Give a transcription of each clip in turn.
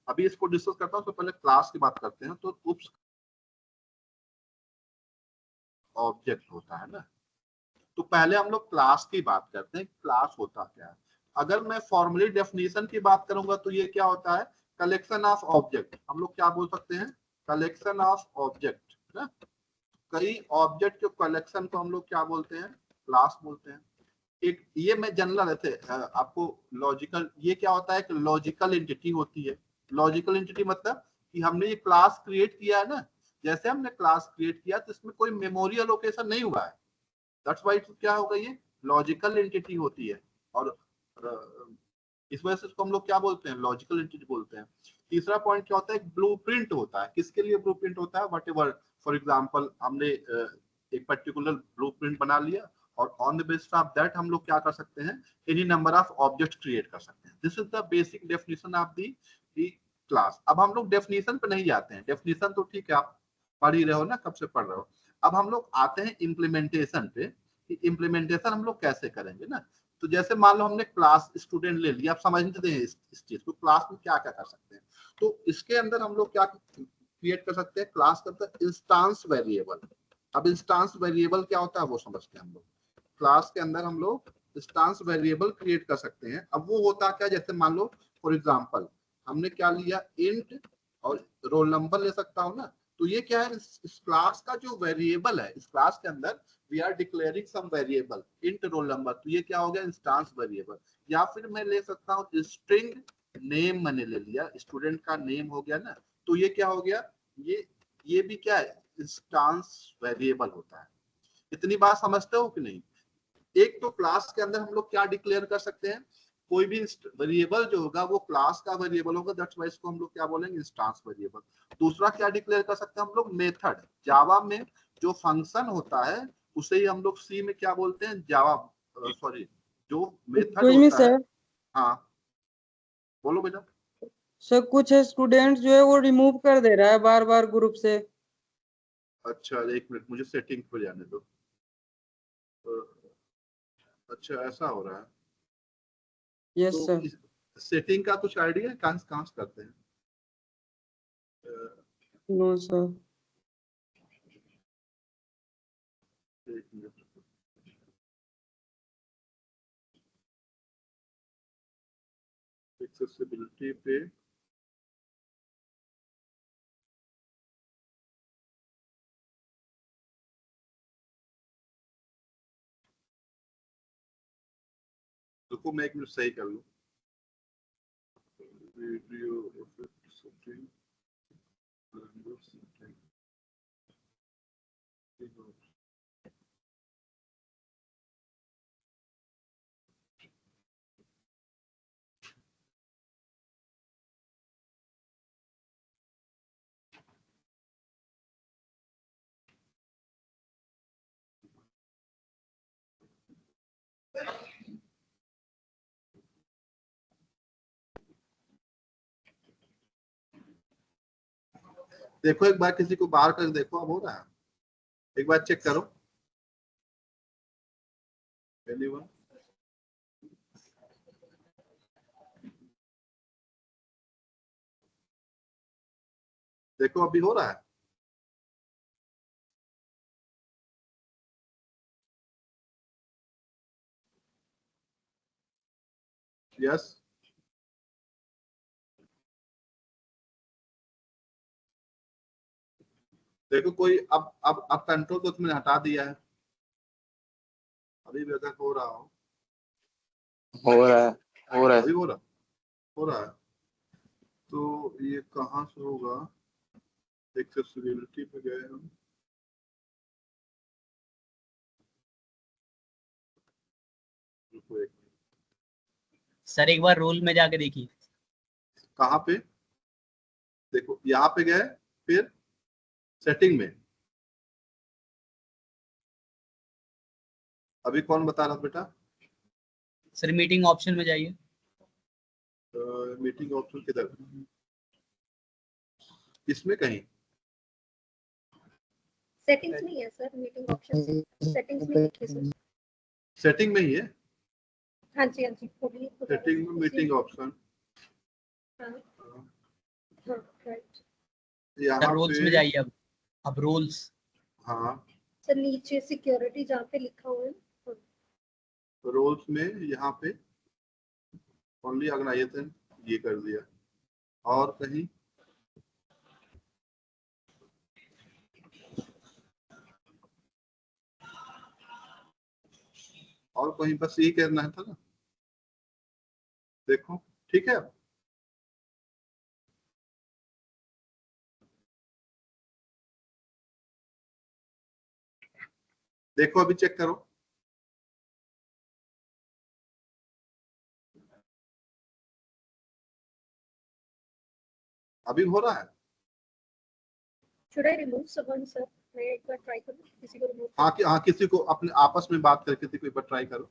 अभी इसको डिस्कस करता हूँ, तो पहले क्लास की बात करते हैं। तो उप्स ऑब्जेक्ट होता है ना, तो पहले हम लोग क्लास की बात करते हैं, क्लास होता क्या है। अगर मैं फॉर्मली डेफिनेशन की बात करूंगा तो ये क्या होता है, कलेक्शन ऑफ ऑब्जेक्ट। हम लोग क्या बोल सकते हैं, कलेक्शन ऑफ ऑब्जेक्ट ना। कई ऑब्जेक्ट के कलेक्शन को हम लोग क्या बोलते हैं, क्लास बोलते हैं। एक ये मैं जनरल रहते आपको लॉजिकल, ये क्या होता है, एक लॉजिकल एंटिटी होती है। लॉजिकल एंटिटी मतलब कि हमने ये क्लास क्रिएट किया है ना, जैसे हमने क्लास क्रिएट किया तो इसमें कोई मेमोरी एलोकेशन नहीं हुआ है, दैट्स व्हाई क्या होगा, ये लॉजिकल एंटिटी होती है। और इस वजह से इसको हम लोग क्या बोलते हैं, लॉजिकल एंटिटी बोलते हैं। तीसरा पॉइंट क्या होता है, ब्लूप्रिंट होता है। किसके लिए ब्लूप्रिंट होता है, व्हाटएवर, फॉर एग्जांपल हमने एक पर्टिकुलर ब्लूप्रिंट बना लिया और on the basis of that हम लोग क्या कर सकते हैं, any number of object create कर सकते हैं। This is the basic definition of the class. अब हम लोग डेफिनेशन पे नहीं जाते हैं, डेफिनेशन तो ठीक है आप पढ़ ही रहे हो ना, कब से पढ़ रहे हो। अब हम लोग आते हैं इम्प्लीमेंटेशन पे, कि इम्प्लीमेंटेशन हम लोग कैसे करेंगे ना। तो जैसे मान लो हमने क्लास स्टूडेंट ले लिया, आप समझते हैं इस चीज को, क्लास में क्या क्या कर सकते हैं। तो इसके अंदर हम लोग क्या क्रिएट कर सकते हैं, क्लास के अंदर इंस्टांस वेरिएबल। अब इंस्टांस वेरिएबल क्या होता है वो समझते हैं हम लोग। क्लास के अंदर हम लोग इंस्टांस वेरिएबल क्रिएट कर सकते हैं। अब वो होता क्या, जैसे मान लो फॉर एग्जांपल हमने क्या लिया, इंट और रोल नंबर ले सकता हूँ ना। तो ये क्या है, इस क्लास का जो वेरिएबल है, इस क्लास के अंदर we are declaring some variable, int roll number, तो ये क्या हो गया, इंस्टांस वेरिएबल। या फिर मैं ले सकता हूँ स्ट्रिंग नेम, मैंने ले लिया, स्टूडेंट का नेम हो गया ना, तो ये क्या हो गया, ये भी क्या है, इंस्टांस वेरिएबल होता है। इतनी बात समझते हो कि नहीं। एक तो क्लास के अंदर हम लोग क्या डिक्लेयर कर सकते हैं, कोई भी वेरिएबल जो होगा वो क्लास का वेरिएबल होगा, दैट्स व्हाई इसको हम लोग क्या बोलेंगे, इंस्टांस वेरिएबल। दूसरा क्या डिक्लेयर कर सकते हैं हम लोग, मेथड। जावा में जो फंक्शन होता है उसे ही हम लोग सी में क्या बोलते हैं, जावा, सॉरी, जो मेथड कोई नहीं होता है। सर, हाँ बोलो बेटा। सर कुछ स्टूडेंट्स जो है वो रिमूव कर दे रहा है बार बार ग्रुप से। अच्छा एक मिनट, मुझे सेटिंग पे जाने दो। अच्छा ऐसा हो रहा है। यस तो सर। इस सेटिंग का कुछ आइडिया है, कहाँ कहाँ से करते हैं। No sir. एक मिनट, एक्सेसिबिलिटी पे देखो, मैं एक मिनट सही कर लूँ। वीडियो इफेक्ट सेटिंग, देखो एक बार किसी को बाहर कर देखो, अब हो रहा है, एक बार चेक करो। एनीवन, देखो अभी हो रहा है। यस, देखो कोई अब कंट्रोल तो तुमने हटा दिया है, अभी भी अगर हो रहा हो, हो रहा है, हो रहा है। अभी हो रहा है। तो ये कहाँ से होगा, एक्सेसिबिलिटी पे गए हम, रुको एक मिनट। सर एक बार रोल में जाके देखिए। कहाँ पे, देखो यहाँ पे गए, फिर सेटिंग में। अभी कौन बता रहा था बेटा, सर मीटिंग ऑप्शन में जाइए। मीटिंग ऑप्शन किधर, इसमें कहीं सेटिंग्स में ही है सर, मीटिंग ऑप्शन सेटिंग्स में देखिए सर। सेटिंग में ही है, हाँ जी खोलिए। सेटिंग में मीटिंग ऑप्शन। हाँ। हाँ राइट यहाँ रोल्स में पे जाइए अब रोल्स। हाँ सर नीचे सिक्योरिटी जहाँ पे लिखा हुआ है हाँ, रोल्स में यहाँ पे ओनली ऑर्गेनाइजेशन ये कर दिया, और कहीं और कहीं बस यही करना था ना, देखो ठीक है। देखो अभी चेक करो, अभी हो रहा है। should I remove someone sir? मैं एक बार ट्राई करूँ किसी को रिमूव। हाँ किसी को अपने आपस में बात करके किसी को एक बार ट्राई करो।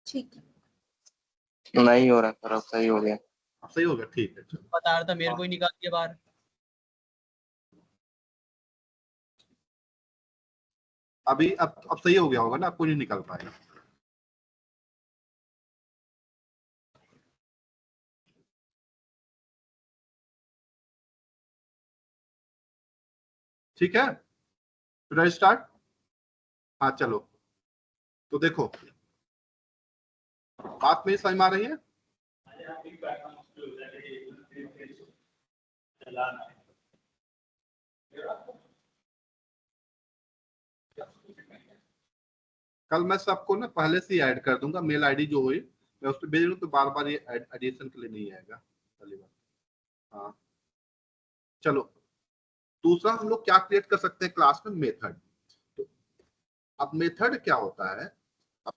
ठीक है नहीं हो रहा सर, अब सही हो गया। अब सही हो गया, ठीक है चलो। बता रहा था मेरे को ही निकाल दिया बाहर। अभी अब सही हो गया होगा ना, अब कोई नहीं निकल पाएगा। ठीक है, फिर स्टार्ट। हाँ चलो, तो देखो बात मेरी समझ में आ रही है। कल मैं सबको ना पहले से ही ऐड कर दूंगा, मेल आईडी जो हुई मैं उस पर भेज दूँ, तो बार बार ये एडिशन के लिए नहीं आएगा पहली बार। हाँ चलो, दूसरा हम लोग क्या क्रिएट कर सकते हैं क्लास में, मेथड। तो अब मेथड क्या होता है, अब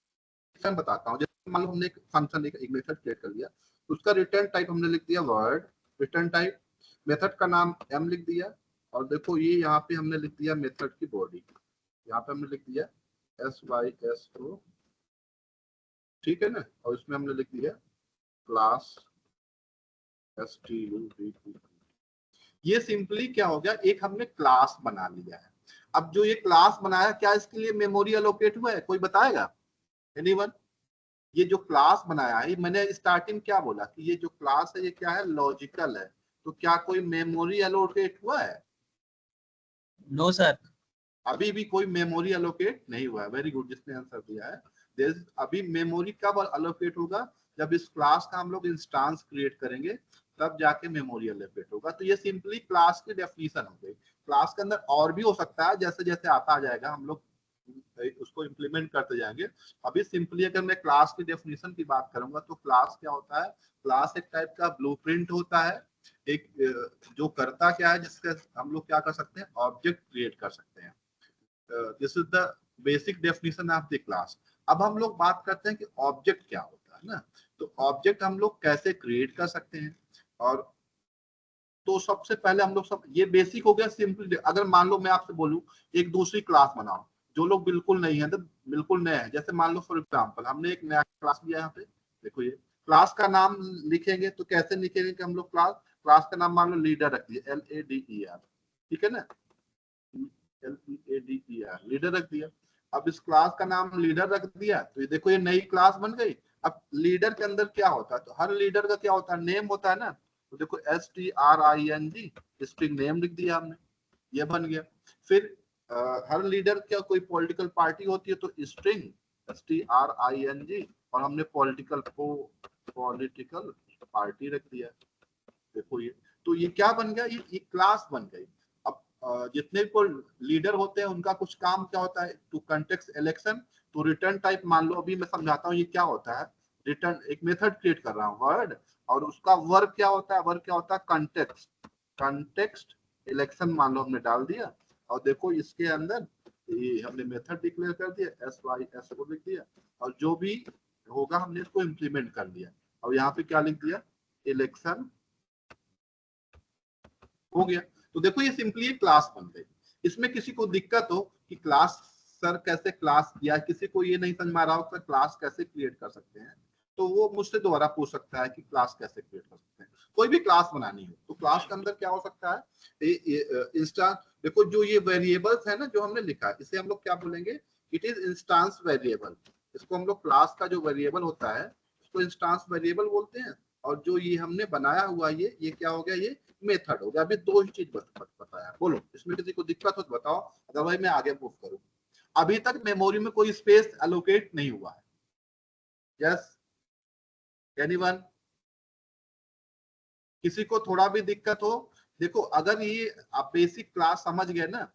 मैं बताता हूँ। जैसे मान लो हमने एक फंक्शन एक मेथड क्रिएट कर लिया, उसका रिटर्न टाइप हमने लिख दिया वर्ड रिटर्न टाइप, मेथड का नाम m लिख दिया, और देखो ये यहाँ पे हमने लिख दिया मेथड की बॉडी, यहाँ पे हमने लिख दिया SYS को, ठीक है ना, और इसमें हमने लिख दिया क्लास STUDT। ये सिंपली क्या हो गया, एक हमने क्लास बना लिया है। अब जो ये क्लास बनाया, क्या इसके लिए मेमोरी एलोकेट हुआ है, कोई बताएगा? एनीवन? ये जो क्लास बनाया है, मैंने स्टार्टिंग क्या बोला कि ये जो क्लास है ये क्या है, लॉजिकल है, तो क्या कोई मेमोरी एलोकेट हुआ है? No sir. अभी भी कोई मेमोरी एलोकेट नहीं हुआ है। वेरी गुड, जिसने आंसर दिया है। अभी मेमोरी कब एलोकेट होगा, जब इस क्लास का हम लोग इंस्टांस क्रिएट करेंगे, तब जाके मेमोरी एलोकेट होगा। तो ये सिंपली क्लास की डेफिनेशन हो गई। क्लास के अंदर और भी हो सकता है, जैसे जैसे आता जाएगा हम लोग उसको इम्प्लीमेंट करते जाएंगे। अभी सिंपली अगर मैं क्लास की डेफिनेशन की बात करूंगा, तो क्लास क्या होता है, क्लास एक टाइप का ब्लूप्रिंट होता है, एक जो करता क्या है, जिसका हम लोग क्या कर सकते हैं, ऑब्जेक्ट क्रिएट कर सकते हैं। This is the basic definition of the class. अब हम लोग बात करते हैं कि ऑब्जेक्ट क्या होता है ना, तो ऑब्जेक्ट हम लोग कैसे क्रिएट कर सकते हैं। और तो सबसे पहले हम लोग सब, ये बेसिक हो गया सिंपल। अगर मान लो मैं आपसे बोलूं एक दूसरी क्लास बनाओ, जो लोग बिल्कुल नहीं है, तो बिल्कुल नए हैं, जैसे मान लो फॉर एग्जांपल हमने एक नया क्लास लिया यहाँ पे, देखो ये क्लास का नाम लिखेंगे तो कैसे लिखेंगे कि हम लोग क्लास क्लास का नाम मान लो लीडर रख दिया, LADER, ठीक है ना, LEADER लीडर रख दिया। अब इस क्लास का नाम लीडर रख दिया, तो ये देखो ये नई क्लास बन गई। अब लीडर के अंदर क्या होता है, तो हर लीडर का क्या होता है, नेम होता है ना, तो देखो STRING स्ट्रिंग नेम लिख दिया हमने, ये बन गया। फिर हर लीडर क्या कोई पॉलिटिकल पार्टी होती है, तो स्ट्रिंग STRING, और हमने पॉलिटिकल पार्टी रख दिया। देखो ये, तो ये क्या बन गया, ये क्लास बन गई। अब जितने को लीडर होते हैं उनका कुछ काम क्या होता है, टू कंटेक्स्ट इलेक्शन, तो रिटर्न टाइप मान लो, अभी मैं समझाता हूँ ये क्या होता है। रिटर्न एक मेथड क्रिएट कर रहा हूँ वर्ड, और उसका वर्क क्या होता है, वर्क क्या होता है, कंटेक्स्ट इलेक्शन मान लो हमने डाल दिया, और देखो इसके अंदर ये हमने मेथड डिक्लेयर कर दिया, SYS को लिख दिया, और जो भी होगा हमने इसको इम्प्लीमेंट कर दिया, और यहाँ पे क्या लिख दिया, इलेक्शन हो गया। तो देखो ये सिंपली एक क्लास बन गई। इसमें किसी को दिक्कत हो कि क्लास सर कैसे क्लास किया, किसी को ये नहीं समझ में आ रहा हो कि क्लास कैसे क्रिएट कर सकते हैं, तो वो मुझसे दोबारा पूछ सकता है कि क्लास कैसे क्रिएट कर सकते हैं। कोई भी क्लास बनानी हो तो क्लास के अंदर क्या हो सकता है, इंस्टांस, देखो जो ये वेरिएबल्स है ना जो हमने लिखा है, इसे हम लोग क्या बोलेंगे, इट इज इंस्टांस वेरिएबल। इसको हम लोग क्लास का जो वेरिएबल होता है उसको इंस्टांस वेरिएबल बोलते हैं। और जो ये हमने बनाया हुआ ये क्या हो गया, ये मेथड हो गया। अभी दो ही चीज बताया, बोलो इसमें किसी को दिक्कत हो तो बताओ, अदरवाइज मैं आगे मूव करूँ। अभी तक मेमोरी में कोई स्पेस एलोकेट नहीं हुआ है। यस एनीवन, किसी को थोड़ा भी दिक्कत हो? देखो अगर ये आप बेसिक क्लास समझ गए ना,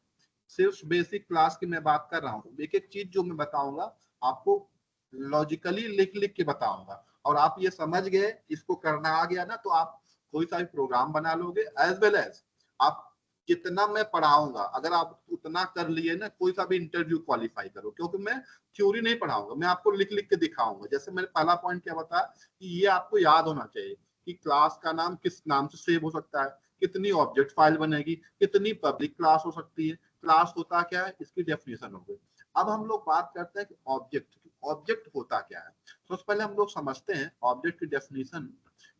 सिर्फ बेसिक क्लास की मैं बात कर रहा हूँ, एक एक चीज जो मैं बताऊंगा आपको लॉजिकली लिख लिख के बताऊंगा, और आप ये समझ गए, इसको करना आ गया ना, तो आप कोई सा भी प्रोग्राम बना लोगे। एज वेल एज आप जितना मैं पढ़ाऊंगा अगर आप उतना कर लिए ना, कोई सा भी इंटरव्यू क्वालिफाई करो, क्योंकि मैं थ्योरी नहीं पढ़ाऊंगा, मैं आपको लिख लिख के दिखाऊंगा। जैसे मैंने पहला पॉइंट क्या बताया कि ये आपको याद होना चाहिए कि क्लास का नाम किस नाम से सेव हो सकता है, कितनी ऑब्जेक्ट फाइल बनेगी, कितनी पब्लिक क्लास हो सकती है, क्लास होता क्या है, इसकी डेफिनेशन हो गई। अब हम लोग बात करते हैं कि ऑब्जेक्ट होता क्या है। तो सबसे पहले हम लोग समझते हैं ऑब्जेक्ट की डेफिनेशन।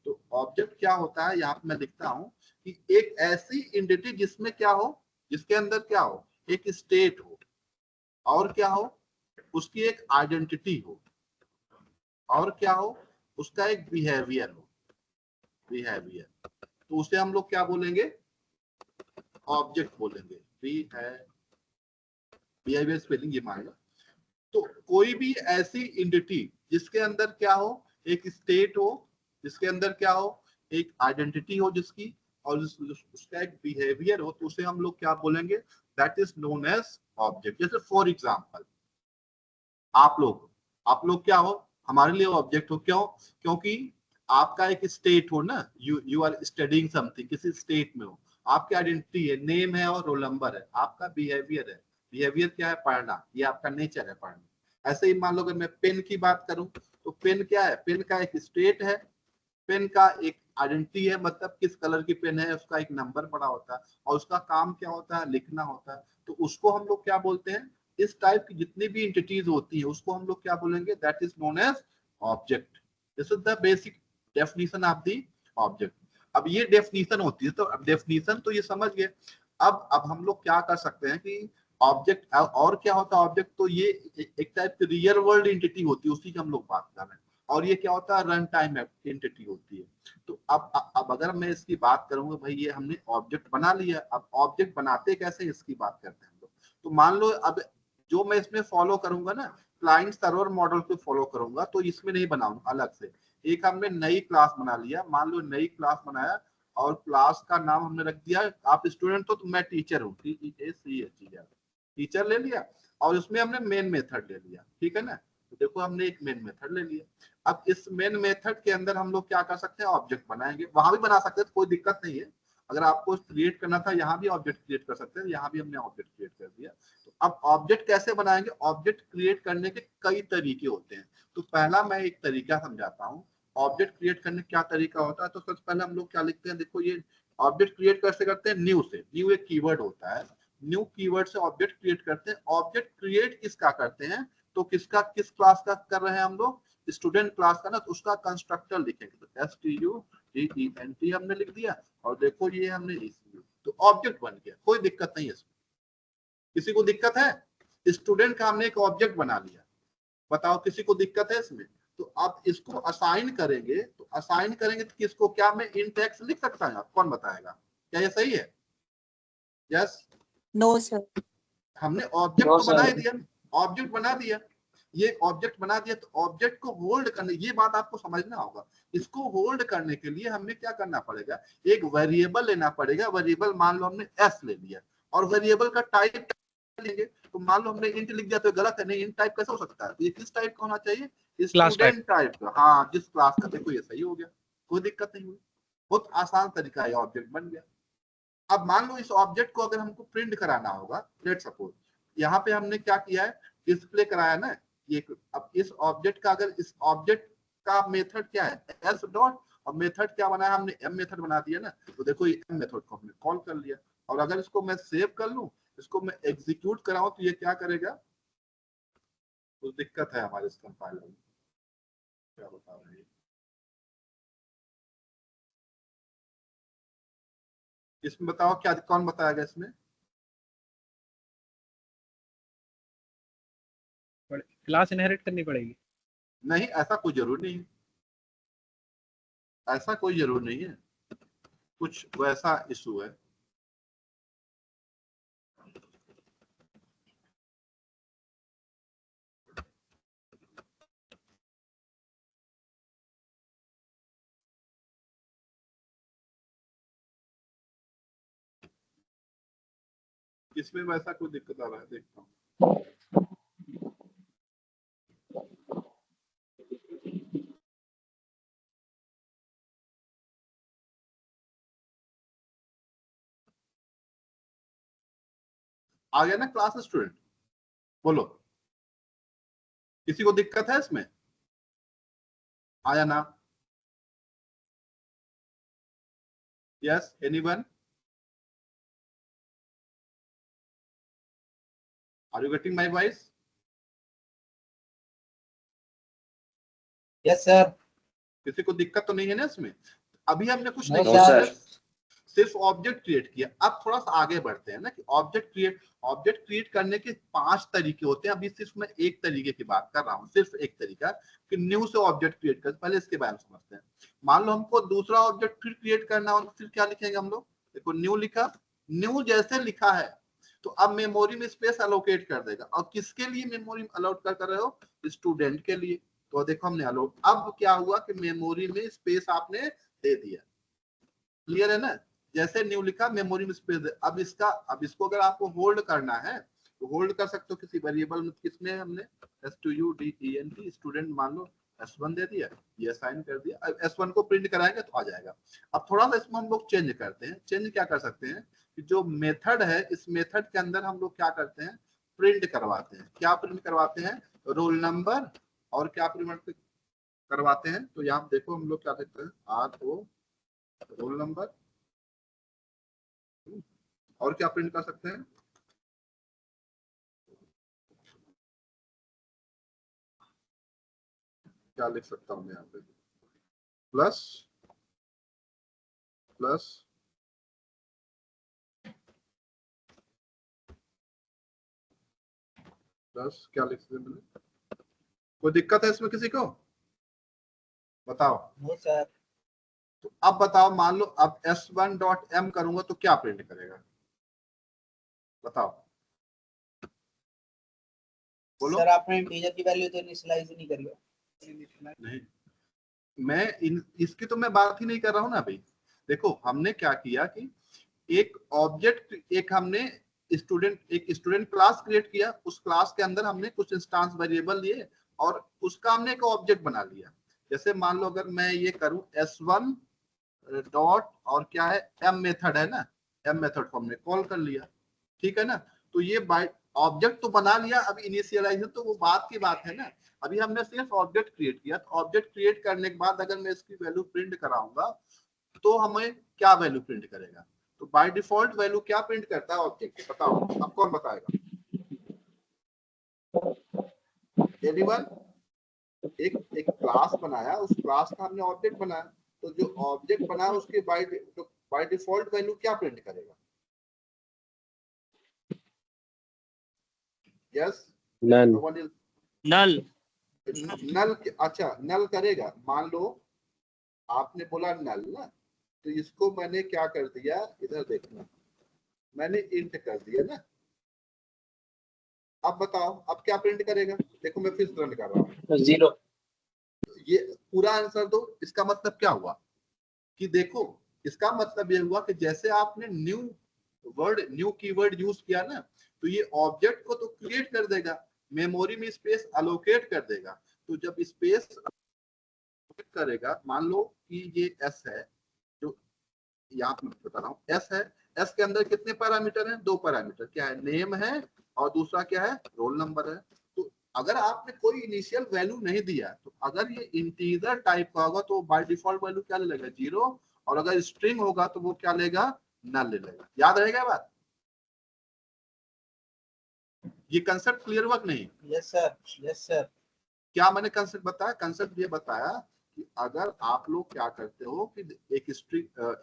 तो ऑब्जेक्ट क्या होता है, यहाँ पे मैं लिखता हूँ कि एक ऐसी एंटिटी जिसमें क्या हो, जिसके अंदर क्या हो, एक स्टेट हो, और क्या हो, उसकी एक आइडेंटिटी हो, और क्या हो, उसका एक बिहेवियर हो। बिहेवियर, तो उसे हम लोग क्या बोलेंगे, ऑब्जेक्ट बोलेंगे। बिहेवियर स्पेलिंग ये मान लो। तो कोई भी ऐसी एंटिटी जिसके अंदर क्या हो, एक स्टेट हो, जिसके अंदर क्या हो, एक आइडेंटिटी हो जिसकी, और उसका एक बिहेवियर हो, तो उसे हम लोग क्या बोलेंगे, that is known as object. जैसे फॉर एग्जांपल आप लोग क्या हो, हमारे लिए ऑब्जेक्ट हो। क्यों? क्योंकि आपका एक स्टेट हो ना, यू आर स्टडीइंग समथिंग, किसी स्टेट में हो, आपकी आइडेंटिटी है, नेम है और रोल नंबर है। आपका बिहेवियर है, बिहेवियर क्या है, पढ़ना, ये आपका नेचर है पढ़ना। ऐसे ही मान लो अगर मैं पेन की बात करूं, तो पेन क्या है, पेन का एक स्टेट है, पेन का एक आइडेंटिटी है, मतलब किस कलर की पेन है, उसका एक नंबर पड़ा होता है, और उसका काम क्या होता है, लिखना होता है। तो उसको हम लोग क्या बोलते हैं, इस टाइप की जितनी भी एंटिटीज होती है उसको हम लोग क्या बोलेंगे, that is known as object. This is the basic definition of the object. अब ये डेफिनेशन होती है, तो अब डेफिनेशन तो ये समझ गए। अब हम लोग क्या कर सकते हैं कि ऑब्जेक्ट और क्या होता है, ऑब्जेक्ट तो ये एक टाइप की रियल वर्ल्ड एंटिटी होती है, उसी की हम लोग बात कर रहे हैं। और ये क्या होता है, रन टाइम एंटिटी होती है। तो अब अगर मैं इसकी बात करूंगा, भाई ये हमने ऑब्जेक्ट बना लिया, अब ऑब्जेक्ट बनाते कैसे इसकी बात करते हैं हम लोग। तो मान लो अब जो मैं इसमें फॉलो करूंगा ना, क्लाइंट सर्वर मॉडल को फॉलो करूंगा, तो इसमें नहीं बनाऊंगा अलग से। एक हमने नई क्लास बना लिया, मान लो नई क्लास बनाया, और क्लास का नाम हमने रख दिया, आप स्टूडेंट हो तो मैं टीचर हूँ, टीचर ले लिया, और उसमें हमने मेन मेथड ले लिया, ठीक है ना। तो देखो हमने एक मेन मेथड ले लिया। अब इस मेन मेथड के अंदर हम लोग क्या कर सकते हैं, ऑब्जेक्ट बनाएंगे। वहां भी बना सकते हैं, कोई दिक्कत नहीं है। अगर आपको क्रिएट करना था, यहाँ भी ऑब्जेक्ट क्रिएट कर सकते हैं, यहाँ भी हमने ऑब्जेक्ट क्रिएट कर दिया। तो अब ऑब्जेक्ट कैसे बनाएंगे, ऑब्जेक्ट क्रिएट करने के कई तरीके होते हैं। तो पहला मैं एक तरीका समझाता हूँ, ऑब्जेक्ट क्रिएट करने क्या तरीका होता है। तो सबसे पहले हम लोग क्या लिखते हैं, देखो ये ऑब्जेक्ट क्रिएट कैसे करते हैं, न्यू से। न्यू एक कीवर्ड होता है, न्यू कीवर्ड से ऑब्जेक्ट क्रिएट करते हैं। ऑब्जेक्ट क्रिएट किसका करते हैं, तो किसका, किस क्लास का कर रहे हैं हम लोग, स्टूडेंट क्लास का ना, तो उसका कंस्ट्रक्टर लिखेंगे। तो STUDENT हमने लिख दिया, और देखो ये हमने तो ऑब्जेक्ट बन गया, कोई दिक्कत नहीं है इसमें। किसी को दिक्कत है, स्टूडेंट का हमने एक ऑब्जेक्ट बना लिया, बताओ किसी को दिक्कत है इसमें। तो आप इसको असाइन करेंगे, तो असाइन करेंगे तो किसको, क्या मैं इंट एक्स लिख सकता हूँ, कौन बताएगा, क्या ये सही है? Yes no sir. हमने ऑब्जेक्ट No, तो बना ही sir. दिया, ऑब्जेक्ट बना दिया, ये ऑब्जेक्ट बना दिया। तो ऑब्जेक्ट को होल्ड करने, ये बात आपको समझना होगा, इसको होल्ड करने के लिए हमें क्या करना पड़ेगा, एक वेरिएबल लेना पड़ेगा। वेरिएबल मान लो हमने एस ले लिया, और वेरिएबल का टाइप लेंगे। तो मान लो हमने इंट लिख दिया, तो गलत है, नहीं इंट टाइप कैसे हो सकता है, ये किस टाइप का होना चाहिए, Class type. स्टूडेंट टाइप का। हाँ, जिस क्लास का, देखो ये सही हो गया, कोई दिक्कत नहीं हुई, बहुत आसान तरीका है, ऑब्जेक्ट बन गया। अब मान लो इस ऑब्जेक्ट को अगर हमको प्रिंट कराना होगा, लेट सपोज यहाँ पे हमने क्या किया है, डिस्प्ले कराया ना ये। अब इस ऑब्जेक्ट का, अगर इस ऑब्जेक्ट का मेथड क्या है, एस डॉट, और मेथड क्या बनाया हमने, एम मेथड बना दिया ना। तो देखो ये एम मेथड को हमने कॉल कर लिया, और अगर इसको मैं सेव कर लूं, इसको मैं एग्जीक्यूट कराऊं, तो ये क्या करेगा, कुछ दिक्कत है हमारे इस कंपाइलर में, क्या बता रहे हैं, इसमें बताओ क्या, कौन बताएगा इसमें। क्लास इनहेरिट करनी पड़ेगी। नहीं, ऐसा कोई जरूरी नहीं है, ऐसा कोई जरूर नहीं है, कुछ वैसा इशू है। इसमें वैसा कोई दिक्कत आ रहा है, देखता हूँ। आ गया ना क्लास स्टूडेंट? बोलो, किसी को दिक्कत है इसमें? आया ना? Yes, anyone? Are you getting my voice? Yes sir. किसी को दिक्कत तो नहीं है ना इसमें? अभी हमने कुछ No, नहीं नो किया, सर। सिर्फ ऑब्जेक्ट क्रिएट किया। अब थोड़ा सा आगे बढ़ते हैं ना कि ऑब्जेक्ट क्रिएट करने के 5 तरीके होते हैं। अभी सिर्फ मैं एक तरीके की बात कर रहा हूँ, सिर्फ एक तरीका कि न्यू से ऑब्जेक्ट क्रिएट कर। पहले इसके बारे में समझते हैं। मान लो हमको दूसरा ऑब्जेक्ट फिर क्रिएट करना हो, तो फिर क्या लिखेंगे हम लोग? देखो, न्यू लिखा, न्यू जैसे लिखा है तो अब मेमोरी में स्पेस अलोकेट कर देगा। और किसके लिए मेमोरी अलाउट कर रहे हो? स्टूडेंट के लिए। तो देखो हमने अलाउट, अब क्या हुआ कि मेमोरी में स्पेस आपने दे दिया। क्लियर है ना? जैसे न्यू लिखा, मेमोरी में स्पेस दे। अब इसको अगर आपको होल्ड करना है तो होल्ड कर सकते हो किसी वेरिएबल में। किसमें हमने student, स्टूडेंट मान लो S1 दे दिया, ये असाइन कर दिया। अब S1 को प्रिंट कराएंगे तो आ जाएगा। अब थोड़ा सा इसमें हम लोग चेंज करते हैं। चेंज क्या कर सकते हैं कि जो मेथड है, इस मेथड के अंदर हम लोग क्या करते हैं, प्रिंट करवाते हैं। क्या प्रिंट करवाते हैं? Roll number. और क्या प्रिंट करवाते हैं? तो यहाँ देखो हम लोग क्या कहते हैं, RO रोल नंबर। और क्या प्रिंट कर सकते हैं? क्या लिख सकता हूं मैं यहाँ पे? प्लस प्लस प्लस क्या लिख सकते हैं? कोई दिक्कत है इसमें किसी को? बताओ। No sir. तो अब बताओ, मान लो अब S1.m करूंगा तो क्या प्रिंट करेगा? बताओ, बोलो। सर आपने इंटीजर की वैल्यू तो इनिशियलाइज नहीं करी है। नहीं, इसकी तो मैं बात ही नहीं कर रहा हूं ना अभी। देखो हमने क्या किया कि एक ऑब्जेक्ट, एक स्टूडेंट क्लास क्रिएट किया। उस क्लास के अंदर हमने कुछ इंस्टांस वेरिएबल लिए और उसका हमने एक ऑब्जेक्ट बना लिया। जैसे मान लो अगर मैं ये करूं S1 डॉट और क्या है, m मेथड है ना, m मेथड को हमने कॉल कर लिया। ठीक है ना? तो ये बाय ऑब्जेक्ट तो बना लिया। अब इनिशियलाइजेशन तो वो बात की बात है ना। अभी हमने सिर्फ ऑब्जेक्ट क्रिएट किया। तो ऑब्जेक्ट क्रिएट करने के बाद अगर मैं इसकी वैल्यू प्रिंट कराऊंगा तो हमें क्या वैल्यू प्रिंट करेगा? तो बाय डिफॉल्ट वैल्यू क्या प्रिंट करता है ऑब्जेक्ट? बताओ, अब कौन बताएगा? एनीवन? एक क्लास बनाया, उस क्लास का हमने ऑब्जेक्ट बनाया। तो जो ऑब्जेक्ट बना उसके बाय डिफॉल्ट वैल्यू क्या प्रिंट करेगा? Yes, none. नल। नल। अच्छा, नल करेगा। मान लो आपने बोला नल ना, तो इसको मैंने क्या कर दिया, इधर देखना, मैंने इंट कर दिया ना। अब बताओ, अब क्या प्रिंट करेगा? देखो मैं फिर रन कर रहा हूँ। 0। ये पूरा आंसर दो। इसका मतलब क्या हुआ कि देखो, इसका मतलब ये हुआ कि जैसे आपने न्यू कीवर्ड यूज किया ना, तो ये ऑब्जेक्ट को तो क्रिएट कर देगा, मेमोरी में स्पेस अलोकेट कर देगा। तो जब स्पेस करेगा, मान लो कि ये S है, जो यहाँ पे बता रहा हूँ S है। S के अंदर कितने पैरामीटर हैं? 2 पैरामीटर। क्या है? नेम है और दूसरा क्या है? रोल नंबर है। तो अगर आपने कोई इनिशियल वैल्यू नहीं दिया, तो अगर ये इंटीजर टाइप का होगा तो बाय डिफॉल्ट वैल्यू क्या ले लेगा? 0। और अगर स्ट्रिंग होगा तो वो क्या लेगा? नल ले लेगा। याद रहेगा बात? ये कंसेप्ट क्लियर हुआ कि नहीं? Yes sir. Yes sir. क्या मैंने कंसेप्ट बताया? कंसेप्ट ये बताया कि अगर आप लोग क्या करते हो कि एक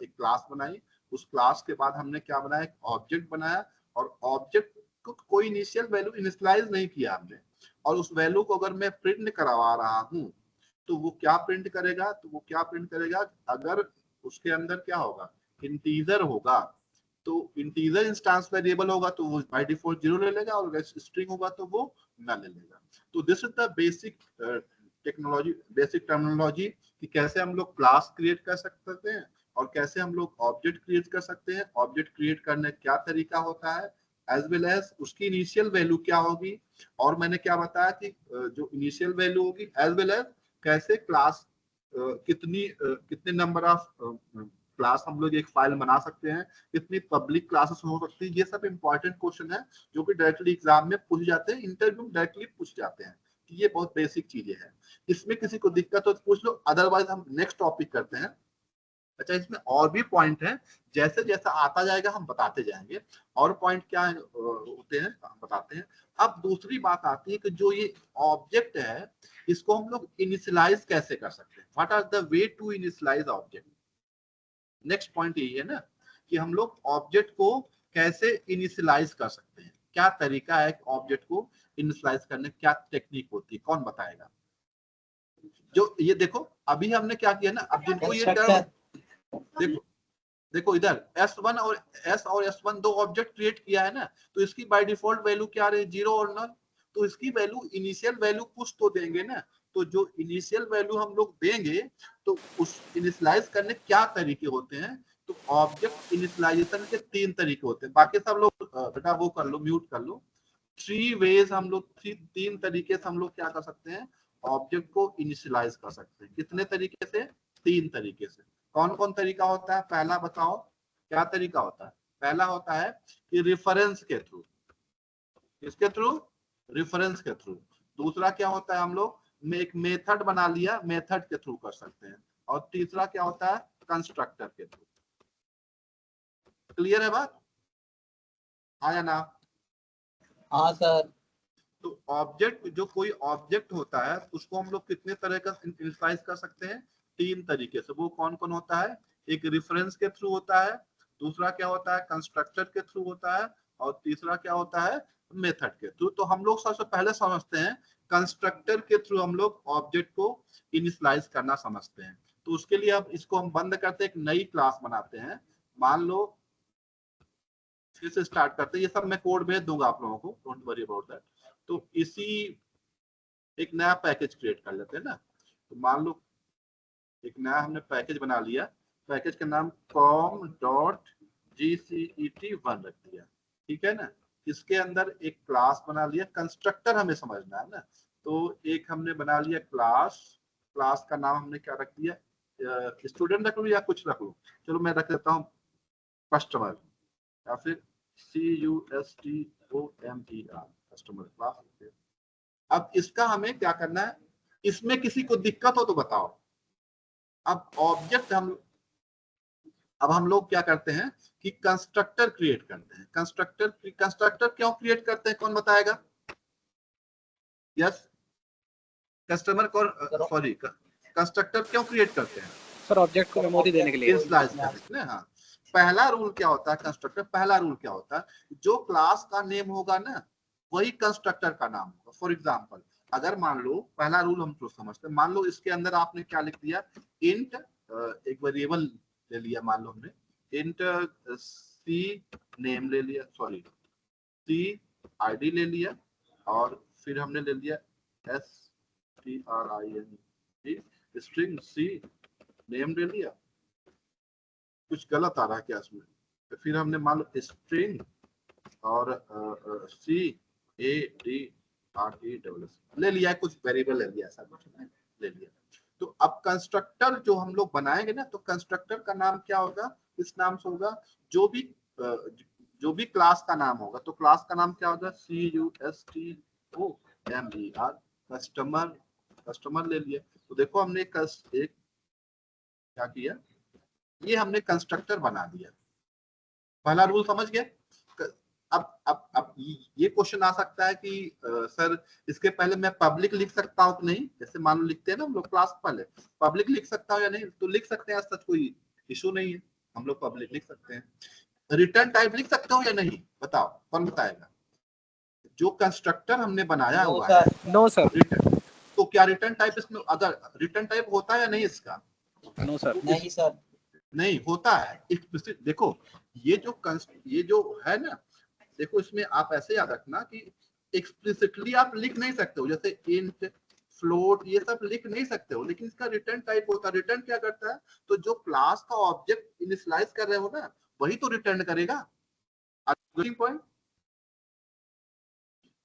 क्लास बनाई, उस क्लास के बाद हमने क्या बनाया? एक ऑब्जेक्ट बनाया। और ऑब्जेक्ट को कोई इनिशियल वैल्यू इनिशियलाइज नहीं किया हमने। और उस वैल्यू को अगर मैं प्रिंट करवा रहा हूं तो वो क्या प्रिंट करेगा, अगर उसके अंदर क्या होगा, इंटीजर होगा, तो इंटीजर इंस्टेंस वेरिएबल होगा तो वो बाय डिफॉल्ट 0 ले लेगा, और अगर स्ट्रिंग होगा तो वो नल ले लेगा। तो this is the basic technology, basic terminology कि कैसे हम लोग क्लास क्रिएट कर सकते हैं और कैसे हम लोग ऑब्जेक्ट क्रिएट कर सकते हैं, ऑब्जेक्ट क्रिएट करने का क्या तरीका होता है, एज वेल एज उसकी इनिशियल वैल्यू क्या होगी, और मैंने क्या बताया कि जो इनिशियल वैल्यू होगी एज वेल एज कैसे क्लास कितने नंबर ऑफ क्लास हम लोग एक फाइल बना सकते हैं, कितनी पब्लिक क्लासेस हो सकती है, ये सब इंपॉर्टेंट क्वेश्चन है जो कि डायरेक्टली एग्जाम में पूछ जाते हैं, इंटरव्यू में डायरेक्टली पूछ जाते हैं। ये बहुत बेसिक चीजें हैं, इसमें किसी को दिक्कत हो तो पूछ लो, अदरवाइज हम नेक्स्ट टॉपिक करते हैं। अच्छा, इसमें और भी पॉइंट हैं, जैसे जैसा आता जाएगा हम बताते जाएंगे, और पॉइंट क्या होते हैं हम बताते हैं। अब दूसरी बात आती है कि जो ये ऑब्जेक्ट है इसको हम लोग इनिशियलाइज कैसे कर सकते हैं, what are the way to initialise object. Next point यही है ना कि हम लोग ऑब्जेक्ट को कैसे इनिशियलाइज कर सकते हैं, क्या तरीका है ऑब्जेक्ट को इनिशियलाइज करने, क्या टेक्निक होती है, कौन बताएगा। जो ये देखो अभी हमने क्या किया ना, अब जिनको ये देखो देखो इधर S1 और S1 दो ऑब्जेक्ट क्रिएट किया है ना, तो इसकी बाय डिफॉल्ट वैल्यू क्या रही, 0 और नल, तो इसकी वैल्यू इनिशियल वैल्यू कुछ तो देंगे ना, तो जो इनिशियल वैल्यू हम लोग देंगे तो उस इनिशियलाइज करने क्या तरीके होते हैं, तो ऑब्जेक्ट इनिशियलाइजेशन के 3 तरीके होते हैं, बाकी सब लोग बेटा वो कर लो, म्यूट कर लो। 3 वेज हम लोग 3 तरीके से हम लोग क्या कर सकते हैं, ऑब्जेक्ट को इनिशियलाइज कर सकते हैं। कितने तरीके से, 3 तरीके से। कौन कौन तरीका होता है, पहला बताओ क्या तरीका होता है। पहला होता है कि रेफरेंस के थ्रू, किसके थ्रू, रेफरेंस के थ्रू। दूसरा क्या होता है, हम लोग एक मेथड बना लिया, मेथड के थ्रू कर सकते हैं। और तीसरा क्या होता है, कंस्ट्रक्टर के थ्रू। क्लियर है बात, आया ना। हाँ सर। तो ऑब्जेक्ट, जो कोई ऑब्जेक्ट होता है उसको हम लोग कितने तरह का इनिशियलाइज कर सकते हैं, 3 तरीके से। वो कौन कौन होता है, एक रेफरेंस के थ्रू होता है, दूसरा क्या होता है कंस्ट्रक्टर के थ्रू होता है, और तीसरा क्या होता है मेथड के थ्रू। तो हम लोग सबसे पहले समझते हैं कंस्ट्रक्टर के थ्रू हम लोग ऑब्जेक्ट को इनिशियलाइज करना समझते हैं। तो उसके लिए अब इसको हम बंद करते हैं, एक नई क्लास बनाते हैं। मान लो फिर से स्टार्ट करते हैं, ये सब मैं कोड भेज दूंगा आप लोगों को, डोंट वरी अबाउट दैट। तो इसी एक नया पैकेज क्रिएट कर लेते हैं ना। तो मान लो एक नया हमने पैकेज बना लिया, पैकेज का नाम com.gcet1 रख दिया, ठीक है ना। इसके अंदर एक क्लास बना लिया, कंस्ट्रक्टर हमें समझना है ना, तो एक हमने बना लिया क्लास, क्लास का नाम हमने क्या रख दिया, स्टूडेंट रख लूं या कुछ रख लूं, चलो मैं रख देता हूं कस्टमर, या फिर CUSTOMER, कस्टमर क्लास। अब इसका हमें क्या करना है, इसमें किसी को दिक्कत हो तो बताओ। अब ऑब्जेक्ट अब हम लोग क्या करते हैं कि कंस्ट्रक्टर क्रिएट करते हैं। कंस्ट्रक्टर क्यों क्रिएट करते हैं, कौन बताएगा। यस, कस्टमर को सॉरी कंस्ट्रक्टर क्यों क्रिएट करते हैं, सर ऑब्जेक्ट को मेमोरी देने के लिए। इनिशियलाइज करने के लिए। हाँ, पहला रूल क्या होता है कंस्ट्रक्टर, पहला रूल क्या होता है, जो क्लास का नेम होगा ना वही कंस्ट्रक्टर का नाम होगा। फॉर एग्जांपल अगर मान लो, पहला रूल हम तो समझते हैं, मान लो इसके अंदर आपने क्या लिख दिया, इंट एक वेरिएबल ले लिया, मान लो हमने इंट सी नेम ले लिया, सॉरी सी आईडी ले लिया, और फिर हमने ले लिया STRING स्ट्रिंग सी नेम ले लिया। कुछ गलत आ रहा है क्या इसमें, तो फिर हमने मान लो स्ट्रिंग और CADRESS ले लिया, कुछ वेरिएबल ले लिया, ऐसा कुछ ले लिया। तो अब कंस्ट्रक्टर जो हम लोग बनाएंगे ना, तो कंस्ट्रक्टर का नाम क्या होगा, इस नाम से होगा, जो भी क्लास का नाम होगा, तो क्लास का नाम क्या होगा, CUSTOMER, कस्टमर ले लिया। तो देखो हमने एक क्या किया, ये हमने कंस्ट्रक्टर बना दिया। पहला रूल समझ गए। अब ये क्वेश्चन आ सकता है कि सर इसके पहले मैं पब्लिक लिख सकता हूँ कि नहीं, जैसे मान लो लिखते हैं ना हम लोग क्लास पहले, पब्लिक लिख सकता हूँ या नहीं, तो लिख सकते हैं, सच कोई इशू नहीं है, हम लोग पब्लिक लिख सकते हैं। रिटर्न टाइप लिख सकता हूँ या नहीं, बताओ कौन बताएगा। जो कंस्ट्रक्टर हमने बनाया हुआ है, नो सर। तो क्या रिटर्न टाइप इसमें, अगर रिटर्न टाइप होता है या नहीं इसका? No sir. नहीं सर। नहीं होता है। एक्सप्लिसिट देखो, ये जो है ना, देखो इसमें आप ऐसे याद रखना कि एक्सप्लिसिटली आप लिख नहीं सकते हो, जैसे इंट, फ्लोट, ये सब लिख नहीं सकते हो, लेकिन इसका रिटर्न टाइप होता है। रिटर्न क्या करता है? तो जो क्लास का ऑब्जेक्ट इनिशियलाइज कर रहे हो ना, वही तो रिटर्न करेगा। पॉइंट,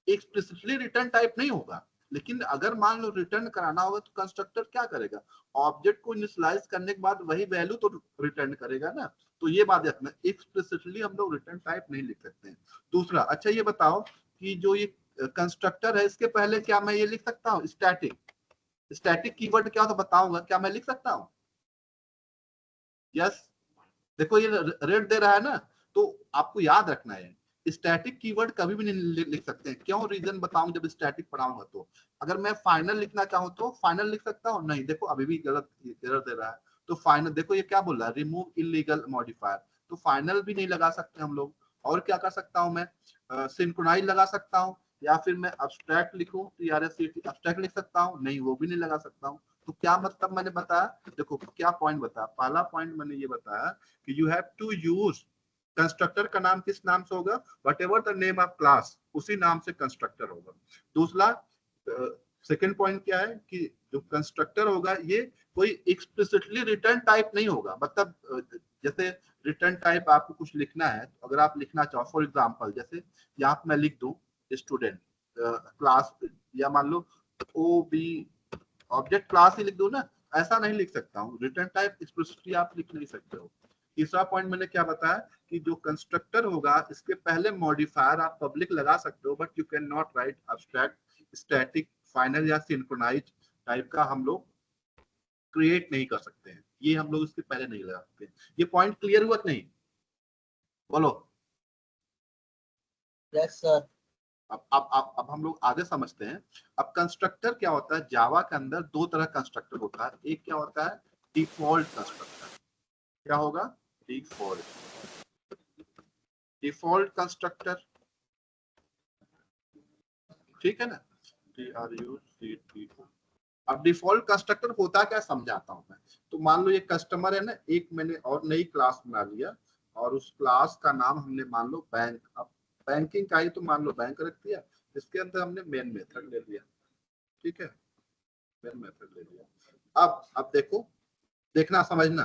एक्सप्लिसिटली रिटर्न टाइप नहीं होगा, लेकिन अगर मान लो रिटर्न कराना होगा तो कंस्ट्रक्टर क्या करेगा? ऑब्जेक्ट को इनिशियलाइज करने के बाद वही वैल्यू तो रिटर्न करेगा ना। तो ये बात रखना, एक्सप्लिसिटली हम लोग रिटर्न टाइप नहीं लिख सकते हैं। दूसरा, अच्छा ये बताओ कि जो ये कंस्ट्रक्टर है, इसके पहले क्या मैं ये लिख सकता हूँ स्टैटिक? स्टैटिक कीवर्ड क्या होता बताऊंगा, क्या मैं लिख सकता हूँ? यस। देखो ये रेड दे रहा है ना, तो आपको याद रखना है स्टैटिक कीवर्ड कभी भी नहीं लिख सकते हैं। क्यों? रीजन बताऊं जब स्टैटिक पढ़ाऊंगा। तो अगर मैं फाइनल लिखना चाहूँ तो फाइनल लिख सकता हूँ? नहीं। देखो अभी भी गलत एरर दे रहा है। तो फाइनल, देखो ये क्या बोल रहा है, रिमूव इलीगल मॉडिफायर, तो फाइनल भी नहीं लगा सकते हम लोग। और क्या कर सकता हूँ मैं? सिंक्रोनाइज लगा सकता हूँ, या फिर मैं अब्स्ट्रैक्ट लिखूं, अब्स्ट्रैक्ट लिख सकता हूँ? नहीं, वो भी नहीं लगा सकता हूँ। तो क्या मतलब मैंने बताया? देखो क्या पॉइंट बताया, पहला पॉइंट मैंने ये बताया कि you have to use, constructor का नाम किस नाम से होगा? Whatever the name of class, उसी नाम से कंस्ट्रक्टर होगा। दूसरा, सेकेंड पॉइंट क्या है कि जो कंस्ट्रक्टर होगा ये कोई एक्सप्लिसिटली रिटर्न टाइप नहीं होगा। मतलब जैसे रिटर्न टाइप आपको कुछ लिखना है, तो अगर आप लिखना चाहो, फॉर एग्जांपल जैसे यहाँ पे मैं लिख दूं स्टूडेंट क्लास, या मान लो ओ बी ऑब्जेक्ट क्लास ही लिख दूं ना, ऐसा नहीं लिख सकता हूँ। रिटर्न टाइप एक्सप्लिसिटली आप लिख नहीं सकते हो। तीसरा पॉइंट मैंने क्या बताया कि जो कंस्ट्रक्टर होगा इसके पहले मॉडिफायर आप पब्लिक लगा सकते हो, but you can not right abstract, static, final या सिंक्रोनाइज टाइप का हम लोग क्रिएट नहीं कर सकते हैं। ये हम लोग इसके पहले नहीं लगा सकते। ये पॉइंट क्लियर हुआ कि नहीं? बोलो। Yes sir. अब हम लोग आगे समझते हैं। अब कंस्ट्रक्टर क्या होता है? जावा के अंदर दो तरह कंस्ट्रक्टर होता है। एक क्या होता है? Default constructor. क्या होगा? डिफॉल्ट कंस्ट्रक्टर, ठीक है ना? DRUCT। अब डिफॉल्ट कंस्ट्रक्टर होता क्या, समझाता हूं मैं। तो मान लो ये कस्टमर है ना, एक मैंने और नई क्लास बना लिया, और उस क्लास का नाम हमने मान लो बैंक, अब बैंकिंग का ही तो मान लो बैंक रख दिया, इसके अंदर हमने मेन मेथड ले लिया, ठीक है, मेन मेथड ले लिया। अब देखो, देखना समझना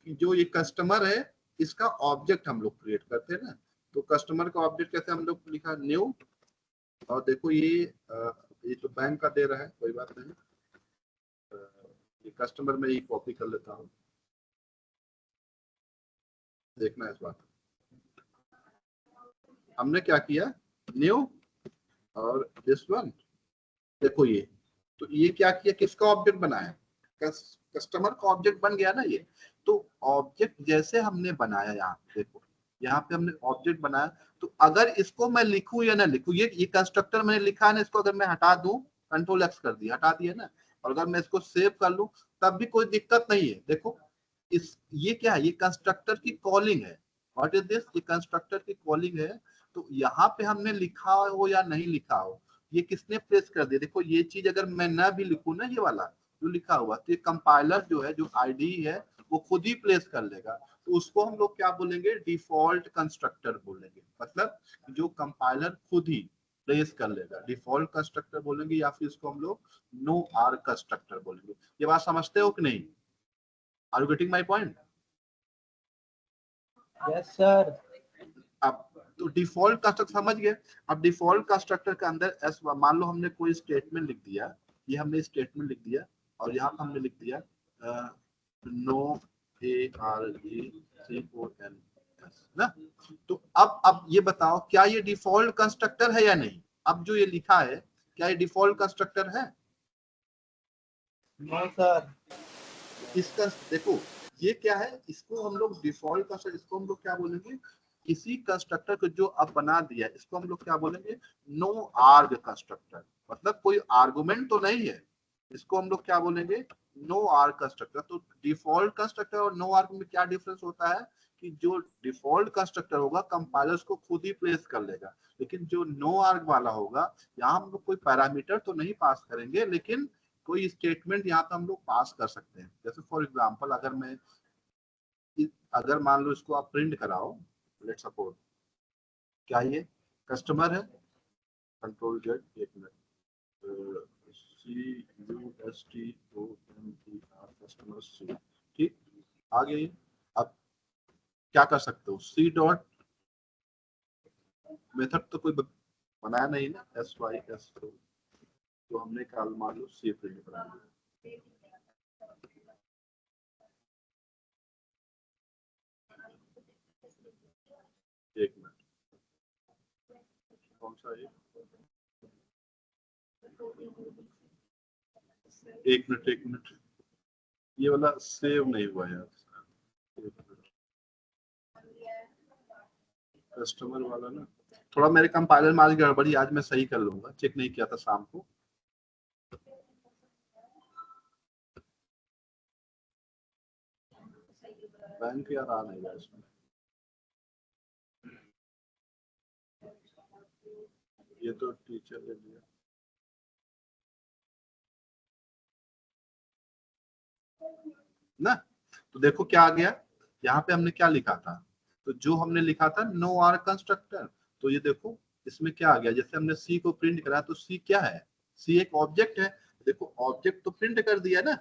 कि जो ये कस्टमर है इसका ऑब्जेक्ट हम लोग क्रिएट करते हैं ना, तो कस्टमर का ऑब्जेक्ट कैसे हम लोग लिखा, न्यू, और देखो ये तो बैंक का दे रहा है, कोई बात नहीं, ये कस्टमर में ही कॉपी कर लेता हूँ, देखना इस बात। हमने क्या किया, न्यू, और दिस वन, देखो ये, तो ये क्या किया, किसका ऑब्जेक्ट बनाया, कस्टमर का ऑब्जेक्ट बन गया ना ये। तो ऑब्जेक्ट जैसे हमने बनाया, यहाँ देखो, यहाँ पे हमने ऑब्जेक्ट बनाया, तो अगर इसको मैं लिखूं या ना लिखूं, ये कंस्ट्रक्टर मैंने लिखा है ना, इसको अगर मैं हटा दूं, कंट्रोल एक्स कर दिया, हटा दिया ना, और अगर मैं इसको सेव कर लूं तब भी कोई दिक्कत नहीं है। देखो ये क्या है, ये कंस्ट्रक्टर की कॉलिंग है। What is this? ये कंस्ट्रक्टर की कॉलिंग है। तो यहाँ पे हमने लिखा हो या नहीं लिखा हो, ये किसने प्लेस कर दिया? देखो ये चीज अगर मैं ना भी लिखूं ना, ये वाला जो लिखा हुआ, तो ये कंपाइलर जो है, जो आईडी है, वो खुद ही प्लेस कर लेगा। तो उसको हम लोग क्या बोलेंगे, डिफॉल्ट कंस्ट्रक्टर बोलेंगे। मतलब जो कंपाइलर खुद ही प्लेस कर लेगा, डिफॉल्ट कंस्ट्रक्टर बोलेंगे, या फिर इसको हम लोग नो आर कंस्ट्रक्टर बोलेंगे। ये बात समझते हो कि नहीं? Are you getting my point? Yes sir. अब तो डिफॉल्ट कंस्ट्रक्टर समझ गए। अब डिफॉल्ट कंस्ट्रक्टर के अंदर एस, मान लो हमने कोई स्टेटमेंट लिख दिया, ये हमने स्टेटमेंट लिख दिया, और यहाँ पे हमने लिख दिया नो ARGCON ना। तो अब ये बताओ, क्या ये डिफॉल्ट कंस्ट्रक्टर है या नहीं? अब जो ये लिखा है, क्या ये डिफॉल्ट कंस्ट्रक्टर है? No sir. इसका देखो ये क्या है, इसको हम लोग डिफॉल्ट कंस्ट्रक्टर, इसको हम लोग क्या बोलेंगे, किसी कंस्ट्रक्टर को जो अब बना दिया, इसको हम लोग क्या बोलेंगे, नो आर्ग कंस्ट्रक्टर। मतलब कोई आर्गुमेंट तो नहीं है, इसको हम लोग क्या बोलेंगे, नो आर्क कंस्ट्रक्टर। तो डिफॉल्ट कंस्ट्रक्टर और नो आर्क में क्या डिफरेंस होता है कि जो डिफॉल्ट कंस्ट्रक्टर होगा कंपाइलर उसको खुद ही प्लेस कर लेगा, लेकिन जो नो आर्क वाला होगा यहाँ हम लोग कोई पैरामीटर तो नहीं पास करेंगे, लेकिन कोई स्टेटमेंट यहाँ पे हम लोग पास कर सकते हैं। जैसे फॉर एग्जांपल अगर मान लो इसको आप प्रिंट कराओ, लेट सपोज क्या ये कस्टमर है, कंट्रोल जेड, एक मिनट, CUSTOMER कस्टमर सी, ठीक, आ गई। अब क्या कर सकते हो, सी डॉट मेथड तो कोई बनाया नहीं ना, SYS तो हमने कल मान लो सी प्रिंट करा दिया। एक मिनट, कौन सा एक मिनट, ये वाला सेव नहीं हुआ यार, कस्टमर वाला ना, थोड़ा मेरे कंपाइलर में आज गड़बड़ी, आज मैं सही कर लूंगा, चेक नहीं किया था शाम को। बैंक यार आ नहीं रहा इसमें, ये तो टीचर ले लिया ना। तो देखो क्या आ गया, यहाँ पे हमने क्या लिखा था, तो जो हमने लिखा था नो आर कंस्ट्रक्टर, तो ये देखो इसमें क्या आ गया, जैसे हमने सी को प्रिंट करा तो सी क्या है, सी एक ऑब्जेक्ट है। देखो ऑब्जेक्ट तो प्रिंट कर दिया ना,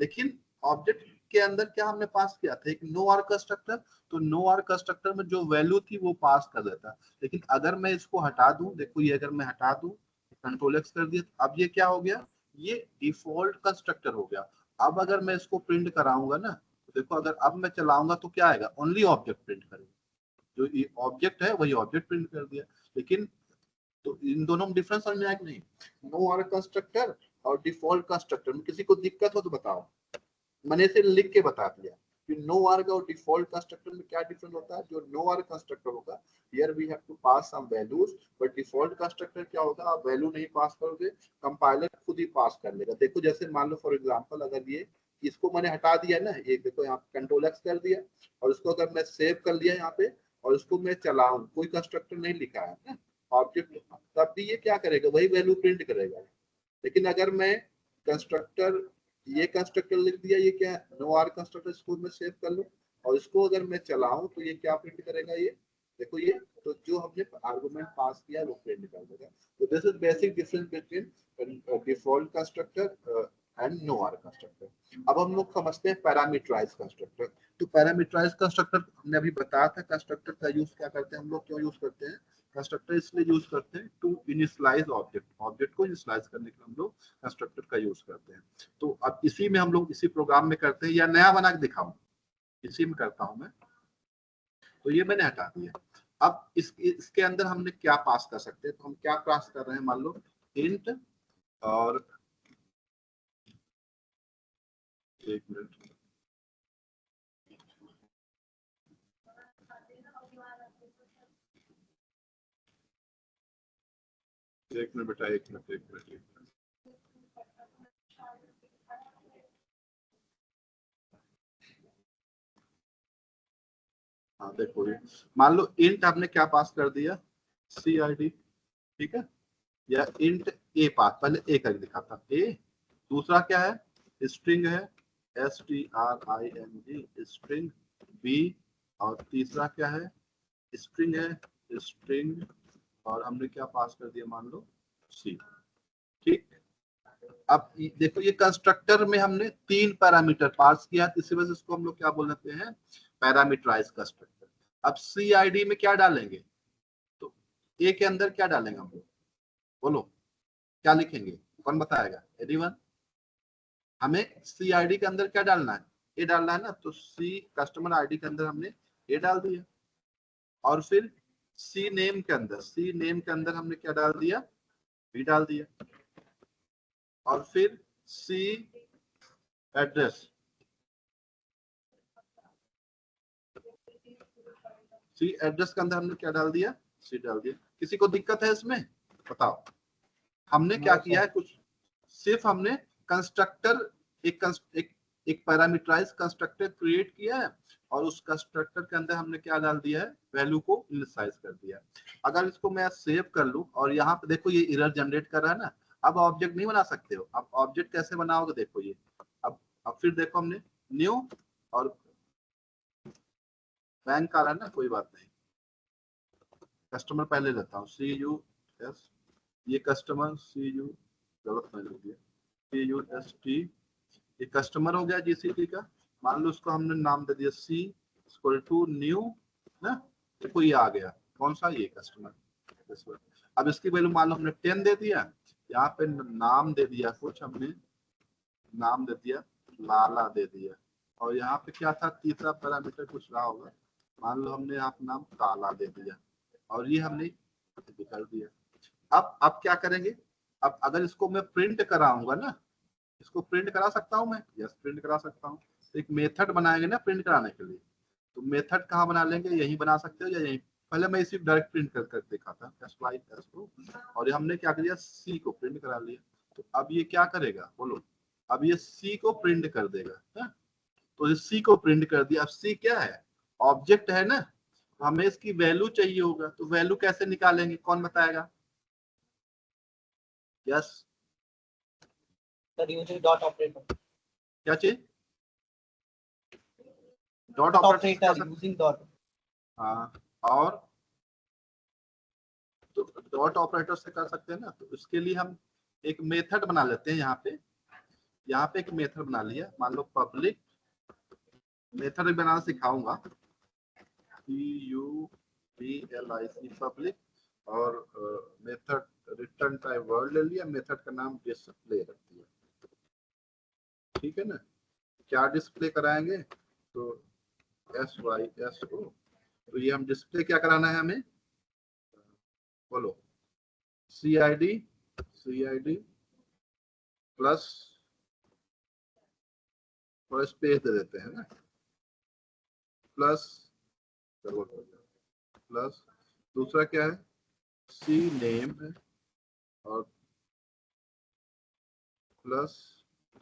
लेकिन ऑब्जेक्ट के अंदर क्या हमने पास किया था, एक नो आर कंस्ट्रक्टर। तो नो आर कंस्ट्रक्टर में जो वैल्यू थी वो पास कर देता, लेकिन अगर मैं इसको हटा दूं, देखो ये अगर मैं हटा दूं, कंट्रोल एक्स कर दिया, तो अब ये क्या हो गया, ये डिफॉल्ट कंस्ट्रक्टर हो गया। अब अगर मैं इसको प्रिंट कराऊंगा ना, तो देखो अगर अब मैं चलाऊंगा तो क्या आएगा, ओनली ऑब्जेक्ट प्रिंट करेगा, जो ये ऑब्जेक्ट है वही ऑब्जेक्ट प्रिंट कर दिया। लेकिन तो इन दोनों में डिफरेंस समझ में आया कि नहीं, नो आर कंस्ट्रक्टर और डिफॉल्ट कंस्ट्रक्टर में किसी को दिक्कत हो तो बताओ, मैंने इसे लिख के बता दिया कि नो आर और डिफॉल्ट कंस्ट्रक्टर में क्या डिफरेंस होता है। जो नो आर कंस्ट्रक्टर होगा, here we have to pass some values, but default constructor क्या होगा, आप वैल्यू नहीं पास करोगे, कंपाइलर खुद ही पास कर लेगा। देखो जैसे मान लो फॉर एग्जांपल, अगर ये इसको मैंने हटा दिया ना, ये देखो यहाँ कंट्रोल एक्स कर दिया, और इसको अगर मैं सेव कर लिया यहाँ पे, और इसको मैं चलाऊं, कोई कंस्ट्रक्टर नहीं लिखा है ना ऑब्जेक्ट, तब भी ये क्या करेगा, वही वैल्यू प्रिंट करेगा। लेकिन अगर मैं कंस्ट्रक्टर, ये कंस्ट्रक्टर लिख दिया, ये क्या नो आर कंस्ट्रक्टर, इसको मैं सेव कर लूं, और इसको अगर मैं चलाऊं तो ये क्या प्रिंट करेगा, ये देखो ये, तो जो हमने आर्गुमेंट पास किया वो प्रिंट कर देगा। तो this is basic difference between default constructor and no arg constructor. अब हम लोग समझते हैं पैरामीटराइज कंस्ट्रक्टर। तो पैरामीटराइज कंस्ट्रक्टर हमने अभी बताया था, कंस्ट्रक्टर का यूज क्या करते हैं हम लोग, क्यों यूज करते हैं कंस्ट्रक्टर, इसलिए यूज करते हैं टू इनिशियलाइज ऑब्जेक्ट, ऑब्जेक्ट को इनिशियलाइज करने के लिए हम लोग कंस्ट्रक्टर का यूज करते हैं। तो अब इसी में हम लोग इसी प्रोग्राम में करते हैं, या नया बना के दिखाऊं, इसी में करता हूं मैं। तो ये मैंने हटा दिया। अब इसके अंदर हमने क्या पास कर सकते हैं, तो हम क्या पास कर रहे हैं, मान लो इंट, और एक मिनट, एक मिनट बेटा, एक मिनट। हाँ देखो, मान लो इंट आपने क्या पास कर दिया, CID, ठीक है, या इंट ए पास, पहले ए करके दिखा था, ए, दूसरा क्या है, स्ट्रिंग है, STRING स्ट्रिंग, बी, और तीसरा क्या है, स्ट्रिंग है, स्ट्रिंग, और हमने क्या पास कर दिया, मान लो सी, ठीक। अब देखो ये कंस्ट्रक्टर में हमने 3 पैरामीटर पास किया, इसी वजह से इसको हम लोग क्या बोल देते हैं, पैरामीटराइज कंस्ट्रक्टर। अब CID में क्या डालेंगे, तो ए के अंदर क्या डालेंगे हम लोग, बोलो क्या लिखेंगे, कौन बताएगा, एनीवन। हमें CID के अंदर क्या डालना है, ए डालना है ना, तो सी कस्टमर ID के अंदर हमने ए डाल दिया, और फिर सी नेम के अंदर हमने क्या डाल दिया, बी डाल दिया, और फिर सी एड्रेस, के अंदर हमने क्या डाल दिया, सी डाल दिया। किसी को दिक्कत है इसमें, बताओ। हमने क्या किया है, कुछ सिर्फ हमने कंस्ट्रक्टर एक पैरामीटराइज कंस्ट्रक्टर क्रिएट किया है और उस कंस्ट्रक्टर के अंदर हमने क्या डाल दिया है, वैल्यू को इनिशियलाइज कर दिया है। अगर इसको मैं सेव कर लूं और यहाँ पे देखो ये एरर जनरेट कर रहा है ना, अब ऑब्जेक्ट नहीं बना सकते हो। अब ऑब्जेक्ट कैसे बनाओगे, देखो ये अब फिर देखो हमने न्यू और बैंक आ रहा है ना, कोई बात नहीं, कस्टमर पहले लेता हूँ, CUS, ये कस्टमर CU गलत नहीं लिख दिया, CUST, ये कस्टमर हो गया GCT का। मान लो उसको हमने नाम दे दिया C = न्यू ना, देखो ये आ गया, कौन सा, ये कस्टमर। अब इसकी वैल्यू मान लो हमने 10 दे दिया, यहाँ पे नाम दे दिया कुछ, हमने नाम दे दिया लाला दे दिया, और यहाँ पे क्या था, तीसरा पैरामीटर कुछ रहा होगा, मान लो हमने यहाँ पे नाम काला दे दिया, और ये हमने कर दिया। अब क्या करेंगे, अब अगर इसको मैं प्रिंट कराऊंगा ना, इसको प्रिंट करा सकता हूं मैं, यस प्रिंट करा सकता हूं। एक मेथड बनाएंगे ना प्रिंट कराने के लिए, तो मेथड कहाँ बना लेंगे, यहीं बना सकते हो या यहीं, पहले मैं इसी डायरेक्ट प्रिंट कर देखा था S को, और हमने क्या कर दिया, C को प्रिंट करा लिया। तो अब ये क्या करेगा बोलो, अब ये C को प्रिंट कर देगा है? तो ये C को प्रिंट कर दिया। अब C क्या है, ऑब्जेक्ट है ना, तो हमें इसकी वैल्यू चाहिए होगा, तो वैल्यू कैसे निकालेंगे, कौन बताएगा, yes sir using dot operator, क्या चीज, dot operator operator, using dot. हाँ, और तो डॉट ऑपरेटर से कर सकते हैं ना, तो उसके लिए हम एक मेथड बना लेते हैं। यहाँ पे एक मेथड बना लिया, मान लो पब्लिक, मेथड भी बनाना सिखाऊंगा, PUBLIC पब्लिक, और मेथड रिटर्न टाइप वर्ड ले लिया, मेथड का नाम डिस्प्ले रख दिया, ठीक है ना। क्या डिस्प्ले कराएंगे, तो SYSO, तो ये हम डिस्प्ले क्या कराना है हमें, बोलो, CID प्लस और स्पेस दे देते हैं ना, प्लस दूसरा क्या है, C नेम है, और प्लस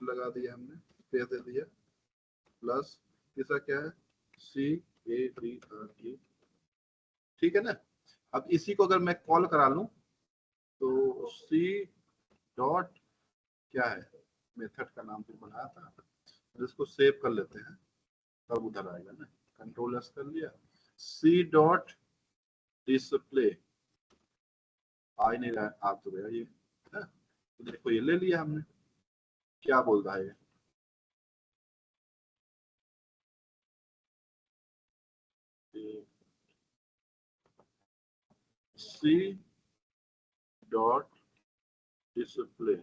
लगा दिया हमने, स्पेस दे दिया, प्लस तीसरा क्या है, CADRE, ठीक है ना। अब इसी को अगर मैं कॉल करा लूं तो C डॉट क्या है, मेथड का नाम भी बनाया था, इसको सेव कर लेते हैं, तब उधर आएगा ना, Ctrl+S कर लिया, C डॉट डिस्प्ले, आ ही नहीं रहा है, आ तो गया ये है, तो देखो ये ले लिया हमने, क्या बोल रहा है ये, C डॉट डिस्प्ले,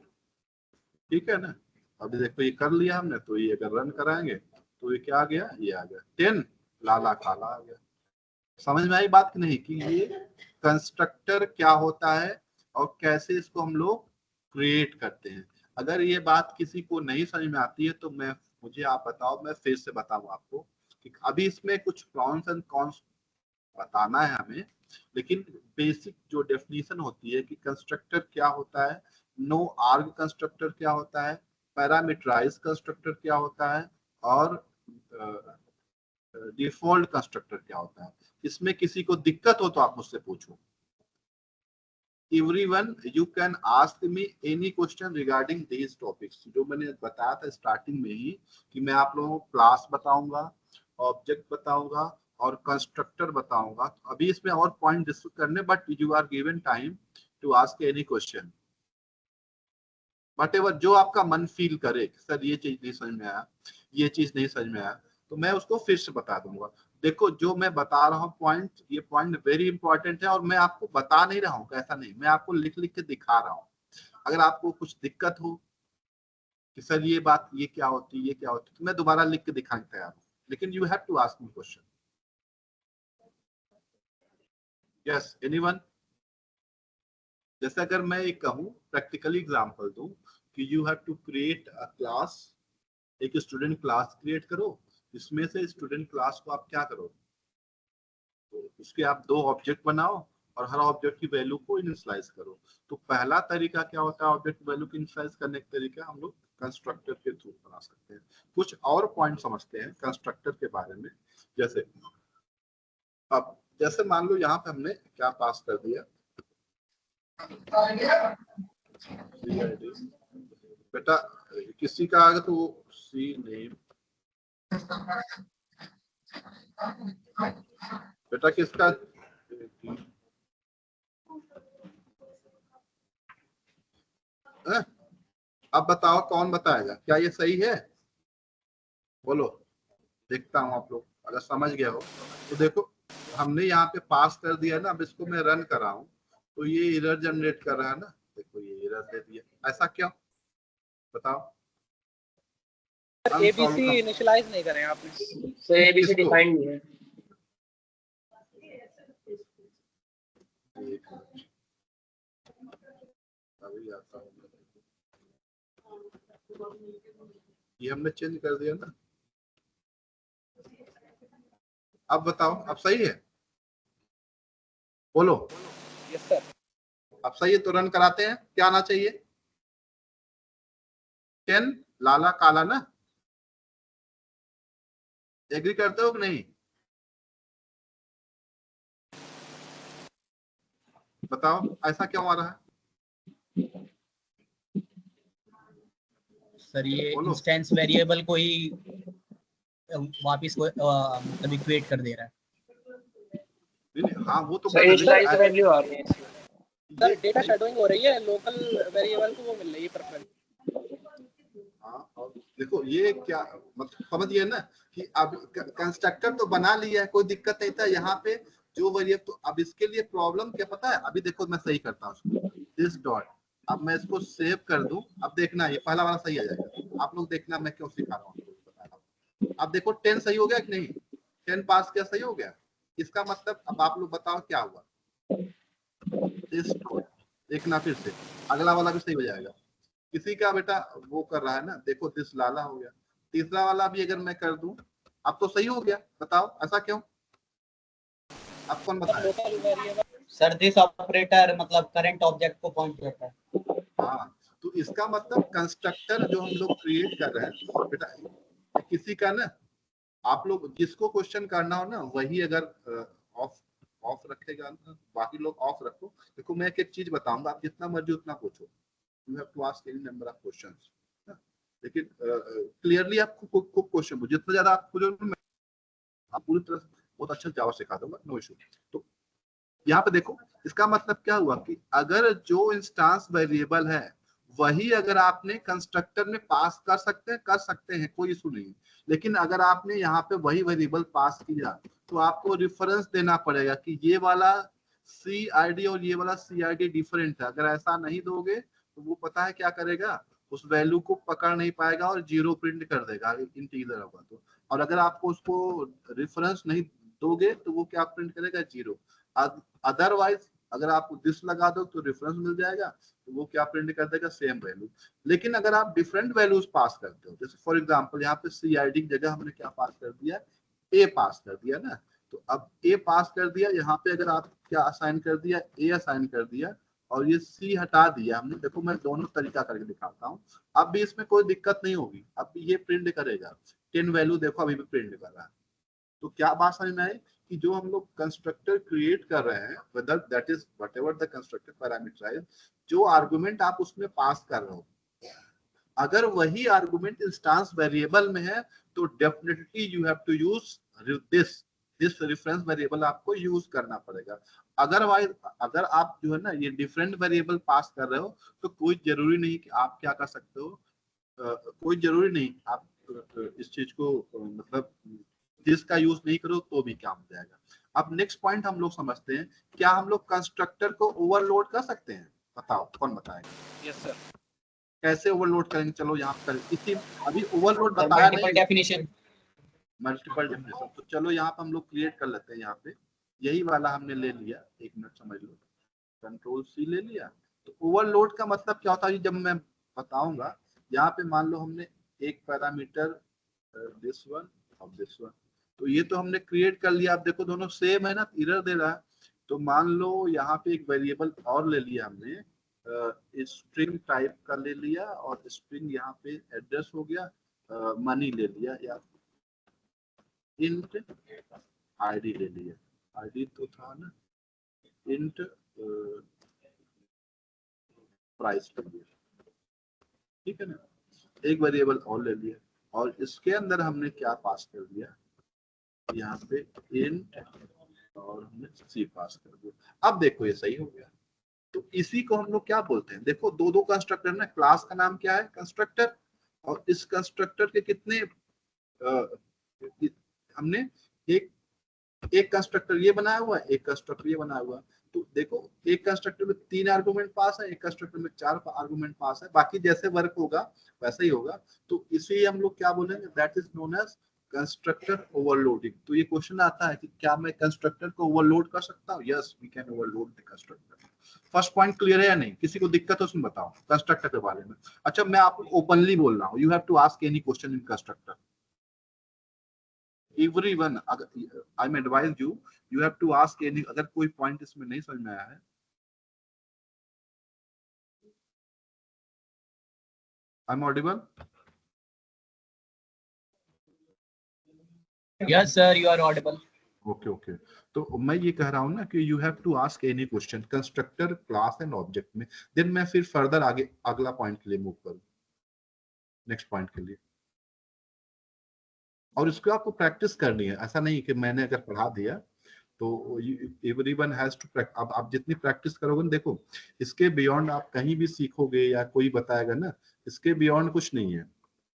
ठीक है ना। अभी देखो ये कर लिया हमने, तो ये अगर रन कराएंगे तो ये क्या आ गया, ये आ गया 10 लाला काला आ गया। समझ में आई बात कि नहीं, कि ये कंस्ट्रक्टर क्या होता है और कैसे इसको हम लोग क्रिएट करते हैं। अगर ये बात किसी को नहीं समझ में आती है तो मुझे आप बताओ, मैं फिर से बताऊं आपको, कि अभी इसमें कुछ प्रॉन्स एंड कॉन्स बताना है हमें, लेकिन बेसिक जो डेफिनेशन होती है कि कंस्ट्रक्टर क्या होता है, नो आर्ग कंस्ट्रक्टर क्या होता है, पैरामीटराइज कंस्ट्रक्टर क्या होता है, और डिफॉल्ट कंस्ट्रक्टर क्या होता है। इसमें किसी को दिक्कत हो तो आप मुझसे पूछो। Everyone, you can ask me any question regarding these topics। जो मैंने बताया था स्टार्टिंग में ही कि मैं आप लोगों को क्लास बताऊंगा, ऑब्जेक्ट बताऊंगा और कंस्ट्रक्टर बताऊंगा। अभी इसमें और पॉइंट डिस्कस करने, but you are given time to ask any question, whatever जो आपका मन फील करे, सर ये चीज नहीं समझ में आया, ये चीज नहीं समझ में आया, तो मैं उसको फिर से बता दूंगा। देखो जो मैं बता रहा हूँ पॉइंट, ये पॉइंट वेरी इंपॉर्टेंट है, और मैं आपको बता नहीं रहा हूँ, ऐसा नहीं, मैं आपको लिख लिख के दिखा रहा हूँ। अगर आपको कुछ दिक्कत हो कि सर ये बात ये क्या होती है, ये क्या होती है, तो मैं दोबारा लिख के दिखाने तैयार हूँ, लेकिन you have to ask me question. Yes, anyone. जैसे अगर मैं एक कहूँ, प्रैक्टिकली एग्जांपल दूं कि you have to create a class, एक स्टूडेंट क्लास क्रिएट करो, इसमें से स्टूडेंट क्लास को आप क्या करो, तो उसके आप 2 ऑब्जेक्ट बनाओ और हर ऑब्जेक्ट की वैल्यू को इनिशियलाइज करो। तो पहला तरीका क्या होता है ऑब्जेक्ट वैल्यू को इनिशियलाइज करने का तरीका, हम लोग कंस्ट्रक्टर के थ्रू बना सकते हैं। कुछ और पॉइंट समझते हैं कंस्ट्रक्टर के बारे में। जैसे अब जैसे मान लो यहाँ पे हमने क्या पास कर दिया, बेटा किसी का आगे तो सी नेम, बेटा किसका, अब बताओ कौन बताएगा, क्या ये सही है? बोलो, देखता हूं आप लोग अगर समझ गया हो तो। देखो हमने यहाँ पे पास कर दिया ना, अब इसको मैं रन कर रहा हूँ तो ये एरर जनरेट कर रहा है ना। देखो ये एरर दे दिया, ऐसा क्यों बताओ? एबीसी इनिशियलाइज नहीं करें आपने, तो एबीसी डिफाइंड नहीं है। अभी आता हूँ, ये हमने चेंज कर दिया ना। अब बताओ, अब सही है? बोलो। Yes sir. अब सही है तो रन कराते हैं। क्या आना चाहिए? 10 लाला काला ना। एग्री करते हो कि नहीं? बताओ ऐसा क्यों आ रहा है? सर ये बोलो। इंस्टेंस वेरिएबल को ही वापिस मतलब इक्वेट कर दे रहा है। नहीं, हाँ वो तो इनिशियलाइज वैल्यू आ रही है सर डेटा शेडोइंग हो रही है, लोकल वेरिएबल को वो मिल रही है प्रेफरेंस। हाँ, और देखो ये क्या मतलब समझिए ना कि अब कंस्ट्रक्टर तो बना लिया है, कोई दिक्कत नहीं था यहाँ पे जो वेरिएबल। तो अब इसके लिए प्रॉब्लम क्या पता है? अभी देखो मैं सही करता हूँ दिस डॉट, अब मैं इसको सेव कर दूं। अब देखना ये पहला वाला सही आ जाएगा। आप लोग देखना मैं क्यों सिखा रहा हूँ, बता रहा हूँ। अब देखो 10 सही हो गया कि नहीं? 10 पास किया, सही हो गया। इसका मतलब अब आप लोग बताओ क्या हुआ? दिस डॉट देखना फिर से, अगला वाला भी सही हो जाएगा। किसी का बेटा वो कर रहा है ना, देखो दिस लाला हो गया। तीसरा वाला भी अगर मैं कर दूं अब तो सही हो गया। बताओ ऐसा क्यों? आप कौन बताए? Local variable sir this operator मतलब करंट ऑब्जेक्ट को पॉइंट करता है। हाँ, तो इसका मतलब कंस्ट्रक्टर जो हम लोग क्रिएट कर रहे हैं बेटा, किसी का ना, आप लोग जिसको क्वेश्चन करना हो ना वही अगर ऑफ ऑफ रखेगा ना, बाकी लोग ऑफ रखो। देखो मैं एक चीज बताऊंगा, आप जितना मर्जी उतना पूछो, you have to ask any number of questions, लेकिन क्लियरली आप खूब क्वेश्चन पूछो। जितना ज्यादा आप पूछोगे आप पूरी तरह से बहुत अच्छा जावा सिखा दूंगा, नो इशू। तो यहाँ पे देखो इसका मतलब क्या हुआ कि अगर जो इंस्टांस वेरिएबल है वही अगर आपने कंस्ट्रक्टर में पास कर सकते हैं कोई इशू नहीं। लेकिन अगर आपने यहाँ पे वही वेरिएबल पास किया तो आपको रेफरेंस देना पड़ेगा कि ये वाला CID और ये वाला CID डिफरेंट है। अगर ऐसा नहीं दोगे तो वो पता है क्या करेगा, उस वैल्यू को पकड़ नहीं पाएगा और जीरो प्रिंट कर देगा इंटीजर होगा तो। और अगर आपको उसको रेफरेंस नहीं दोगे तो वो क्या प्रिंट करेगा? जीरो। अदरवाइज अगर आप दिस लगा दो तो रेफरेंस मिल जाएगा, तो वो क्या प्रिंट कर देगा? Same value. लेकिन अगर आप डिफरेंट वैल्यूज पास करते हो, जैसे फॉर एग्जांपल यहाँ पे CID की जगह हमने क्या पास कर दिया? A पास कर दिया ना। तो अब A पास कर दिया, यहाँ पे अगर आप क्या असाइन कर दिया? A असाइन कर दिया और ये C हटा दिया हमने। देखो मैं दोनों तरीका करके दिखाता हूँ। अब भी इसमें कोई दिक्कत नहीं होगी, अब भी ये प्रिंट करेगा 10 वैल्यू। देखो अभी भी प्रिंट कर रहा है। तो क्या बात समझ में आई कि जो हम लोग कंस्ट्रक्टर क्रिएट कर रहे हैं, whether that is whatever the constructor parameterise, जो आर्गुमेंट आप उसमें पास कर रहे हो, अगर वही आर्गुमेंट इंस्टांस वेरिएबल में है तो definitely you have to use this reference variable आपको यूज करना पड़ेगा। अदरवाइज अगर आप जो है ना ये डिफरेंट वेरिएबल पास कर रहे हो तो कोई जरूरी नहीं कि आप क्या कर सकते हो, कोई जरूरी नहीं आप इस चीज को मतलब जिसका यूज नहीं करो तो भी काम हो जाएगा। अब नेक्स्ट पॉइंट हम लोग समझते हैं, क्या हम लोग कंस्ट्रक्टर को ओवरलोड कर सकते हैं? बताओ कौन बताएगा? Yes sir. कैसे ओवरलोड करेंगे? चलो यहाँ पर इसी अभी ओवरलोड बताया नहीं, डेफिनेशन मल्टीपल डेफिनेशन। तो चलो यहाँ पे हम लोग क्रिएट कर लेते हैं। यहाँ पे यही वाला हमने ले लिया, एक मिनट समझ लो, Ctrl+C ले लिया। तो ओवरलोड का मतलब क्या होता है जब मैं बताऊंगा। यहाँ पे मान लो हमने एक पैरामीटर दिस वन और दिस वन, तो ये तो हमने क्रिएट कर लिया। आप देखो दोनों सेम है ना, एरर दे रहा है। तो मान लो यहाँ पे एक वेरिएबल और ले लिया हमने, स्ट्रिंग टाइप का ले लिया और स्ट्रिंग यहाँ पे एड्रेस हो गया, मनी ले लिया या इंट आईडी ले लिया, आईडी तो था ना, इंट प्राइस ले लिया, ठीक है ना, एक वेरिएबल और ले लिया और इसके अंदर हमने क्या पास कर दिया, यहाँ पे इंट और हमने सी पास कर दिया। अब देखो ये सही हो गया। तो इसी को हम लोग क्या बोलते हैं, देखो दो दो कंस्ट्रक्टर ना, क्लास का नाम क्या है कंस्ट्रक्टर, और इस कंस्ट्रक्टर के कितने हमने एक कंस्ट्रक्टर ये बनाया हुआ है, एक कंस्ट्रक्टर ये बनाया हुआ है। तो देखो एक कंस्ट्रक्टर में 3 आर्गुमेंट पास है, एक कंस्ट्रक्टर में 4 आर्गुमेंट पास है, बाकी जैसे वर्क होगा वैसा ही होगा। तो इसे हम लोग क्या बोलेंगे, that is known as constructor overloading. तो ये क्वेश्चन आता है कि क्या मैं कंस्ट्रक्टर को ओवरलोड कर सकता हूँ? Yes, we can overload the constructor. First point clear है या नहीं? किसी को दिक्कत हो उसमें बताओ कंस्ट्रक्टर के बारे में। अच्छा मैं आपको ओपनली बोल रहा हूँ, you have to ask any question in constructor, everyone, I may advise you, you have to ask any, अगर कोई पॉइंट इसमें नहीं समझ में आया है, I'm audible? Yes, sir, you are audible. Okay okay, तो मैं ये कह रहा हूँ ना कि you have to ask any question constructor, class and object में, देन मैं फिर फर्दर आगे अगला पॉइंट के लिए मूव करूँ, नेक्स्ट पॉइंट के लिए। और इसको आपको प्रैक्टिस करनी है, ऐसा नहीं कि मैंने अगर पढ़ा दिया तो एवरीवन हैज टू प्रैक्टिस। अब आप जितनी प्रैक्टिस करोगे ना, देखो इसके बियॉन्ड आप कहीं भी सीखोगे या कोई बताएगा ना, इसके बियॉन्ड कुछ नहीं है।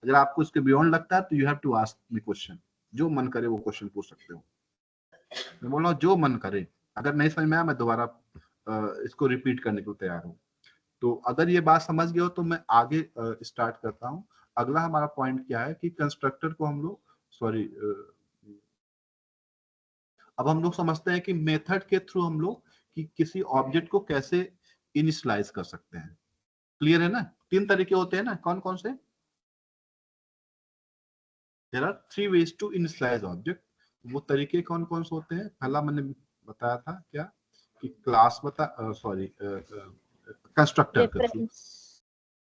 अगर आपको इसके बियॉन्ड लगता है तो you have to ask me question, जो मन करे वो क्वेश्चन पूछ सकते हो। मैं बोल रहा हूँ जो मन करे, अगर नहीं समझ में आया मैं दोबारा इसको रिपीट करने के लिए तैयार हूँ। तो अगर ये बात समझ गए हो तो मैं आगे स्टार्ट करता हूँ। अगला हमारा पॉइंट क्या है कि कंस्ट्रक्टर को हम लोग अब हम लोग समझते हैं कि मेथड के थ्रू हम लोग कि किसी ऑब्जेक्ट को कैसे इनिशियलाइज कर सकते हैं। क्लियर है ना? 3 तरीके होते हैं ना, कौन कौन से? There are 3 ways to initialise object. वो तरीके कौन कौन से होते हैं? पहला मैंने बताया था क्या कि क्लास कंस्ट्रक्टर के थ्रू,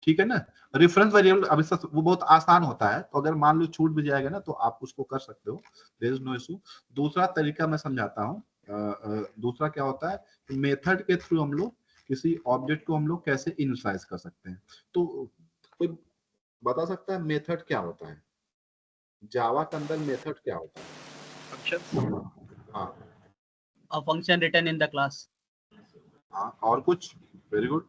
ठीक है ना। रेफरेंस वेरिएबल अब इसका वो बहुत आसान होता है, तो अगर मान लो छूट भी जाएगा ना तो आप उसको कर सकते हो, देयर इज नो इशू। दूसरा तरीका मैं समझाता हूँ, दूसरा क्या होता है कि मेथड के थ्रू हम लोग किसी ऑब्जेक्ट को हम लोग कैसे इनिशियलाइज कर सकते हैं। तो कोई बता सकता है मेथड क्या होता है? जावा के अंदर मेथड क्या होता है? फंक्शन। हाँ A function written in the class. हाँ, और कुछ? Very good.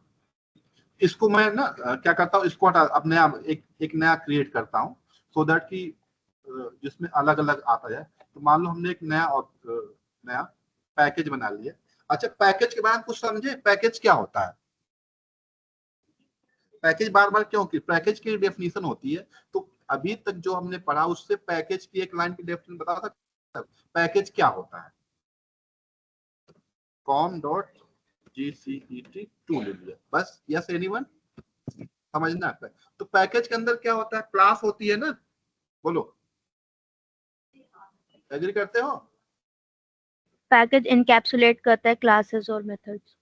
इसको मैं ना क्या करता हूँ, इसको हटा, अब नया एक नया क्रिएट करता हूँ, सो दैट कि जिसमें अलग अलग आता है। तो मान लो हमने एक नया पैकेज बना लिया। अच्छा पैकेज के बारे में कुछ समझे, पैकेज क्या होता है? पैकेज बार बार क्यों की पैकेज की डेफिनेशन होती है, तो अभी तक जो हमने पढ़ा उससे पैकेज की एक लाइन की डेफिनेशन बता सकते हैं? पैकेज क्या होता है? com.gcet2 ले लिया बस। Yes anyone? समझना है? तो पैकेज के अंदर क्या होता है? क्लास होती है ना, बोलो एग्री करते हो? पैकेज इनकैप्सुलेट करता है क्लासेस और मेथड्स।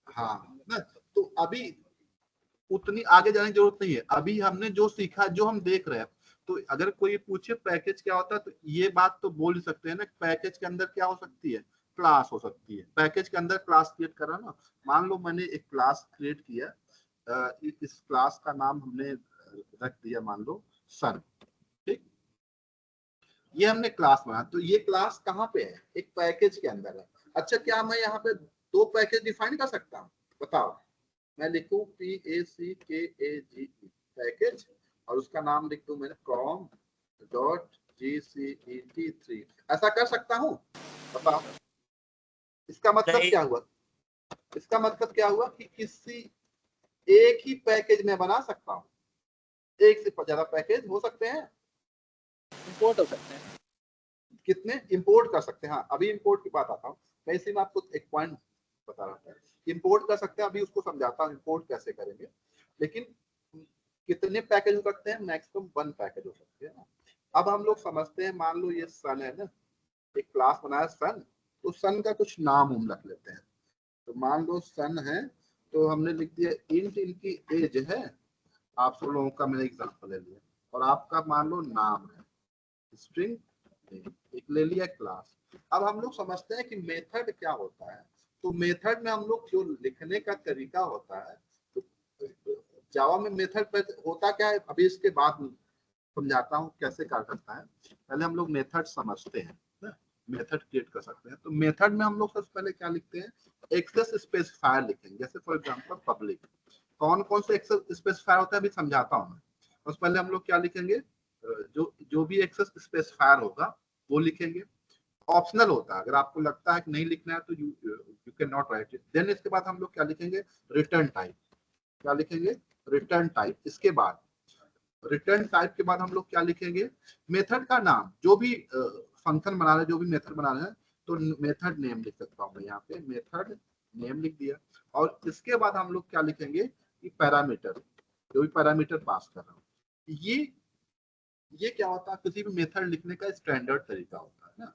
हाँ ना, तो अभी उतनी आगे जाने की जरूरत नहीं है, अभी हमने जो सीखा जो हम देख रहे हैं। तो अगर कोई पूछे पैकेज क्या होता है तो ये बात तो बोल ही सकते हैं ना, पैकेज के अंदर क्या हो सकती है? क्लास हो सकती है। पैकेज के अंदर क्लास क्रिएट करा ना, मान लो मैंने एक क्लास क्रिएट किया, इस क्लास का नाम हमने रख दिया मान लो सन, ठीक, ये हमने क्लास बना। तो ये क्लास कहाँ पे है? एक पैकेज के अंदर है। अच्छा क्या मैं यहाँ पे 2 पैकेज डिफाइन कर सकता हूँ? बताओ। मैं लिखूं PACKAGE पैकेज और उसका नाम लिख दूं मैंने com.gcet3, ऐसा कर सकता हूं? बताओ इसका मतलब क्या हुआ? इसका मतलब क्या हुआ कि किसी एक ही पैकेज में बना सकता हूं, एक से ज्यादा पैकेज हो सकते हैं, इंपोर्ट हो सकते हैं। कितने इंपोर्ट कर सकते हैं? हाँ अभी इंपोर्ट की बात आता हूँ मैं, इसी में आपको एक पॉइंट बता रहा था। इंपोर्ट कर सकते हैं, अभी उसको समझाता हूँ इंपोर्ट कैसे करेंगे। लेकिन कितने पैकेज हो सकते हैं? मैक्सिमम 1 पैकेज हो सकते हैं ना। अब हम लोग समझते हैं, मान लो ये सन है ना, एक क्लास बनाया सन, तो सन का कुछ नाम हम रख लेते हैं। तो मान लो सन है तो हमने लिख दिया इंट इनकी एज है, आप सब लोगों का मैंने एग्जांपल ले लिया, और आपका मान लो नाम है स्ट्रिंग, एक ले लिया क्लास। अब हम लोग समझते हैं कि मेथड क्या होता है। तो मेथड में हम लोग जो लिखने का तरीका होता है, तो जावा में मेथड पर होता क्या है, अभी इसके बाद समझाता हूँ कैसे क्या करता है। पहले हम लोग मेथड समझते हैं, मेथड क्रिएट कर सकते हैं। तो मेथड में हम लोग सबसे पहले क्या लिखते हैं, एक्सेस स्पेसिफायर लिखेंगे। जैसे फॉर एग्जांपल पब्लिक, कौन कौन से एक्सेस स्पेसिफायर होता है अभी समझाता हूँ मैं। उससे पहले हम लोग क्या लिखेंगे, जो भी एक्सेस स्पेसिफायर होगा वो लिखेंगे। ऑप्शनल होता है, अगर आपको लगता है कि नहीं लिखना है तो you can not write it. Then इसके बाद हम लोग क्या लिखेंगे, रिटर्न टाइप। क्या लिखेंगे, रिटर्न टाइप। इसके बाद रिटर्न टाइप के बाद हम लोग क्या लिखेंगे, मेथड का नाम। जो भी फंक्शन बना रहे हैं, जो भी मेथड बना रहे हैं, तो मेथड नेम लिख सकता हूँ मैं यहाँ पे, मेथड नेम लिख दिया। और इसके बाद हम लोग क्या लिखेंगे कि पैरामीटर, जो भी पैरामीटर पास कर रहा हूँ। ये क्या होता है, किसी भी मेथड लिखने का स्टैंडर्ड तरीका होता है ना।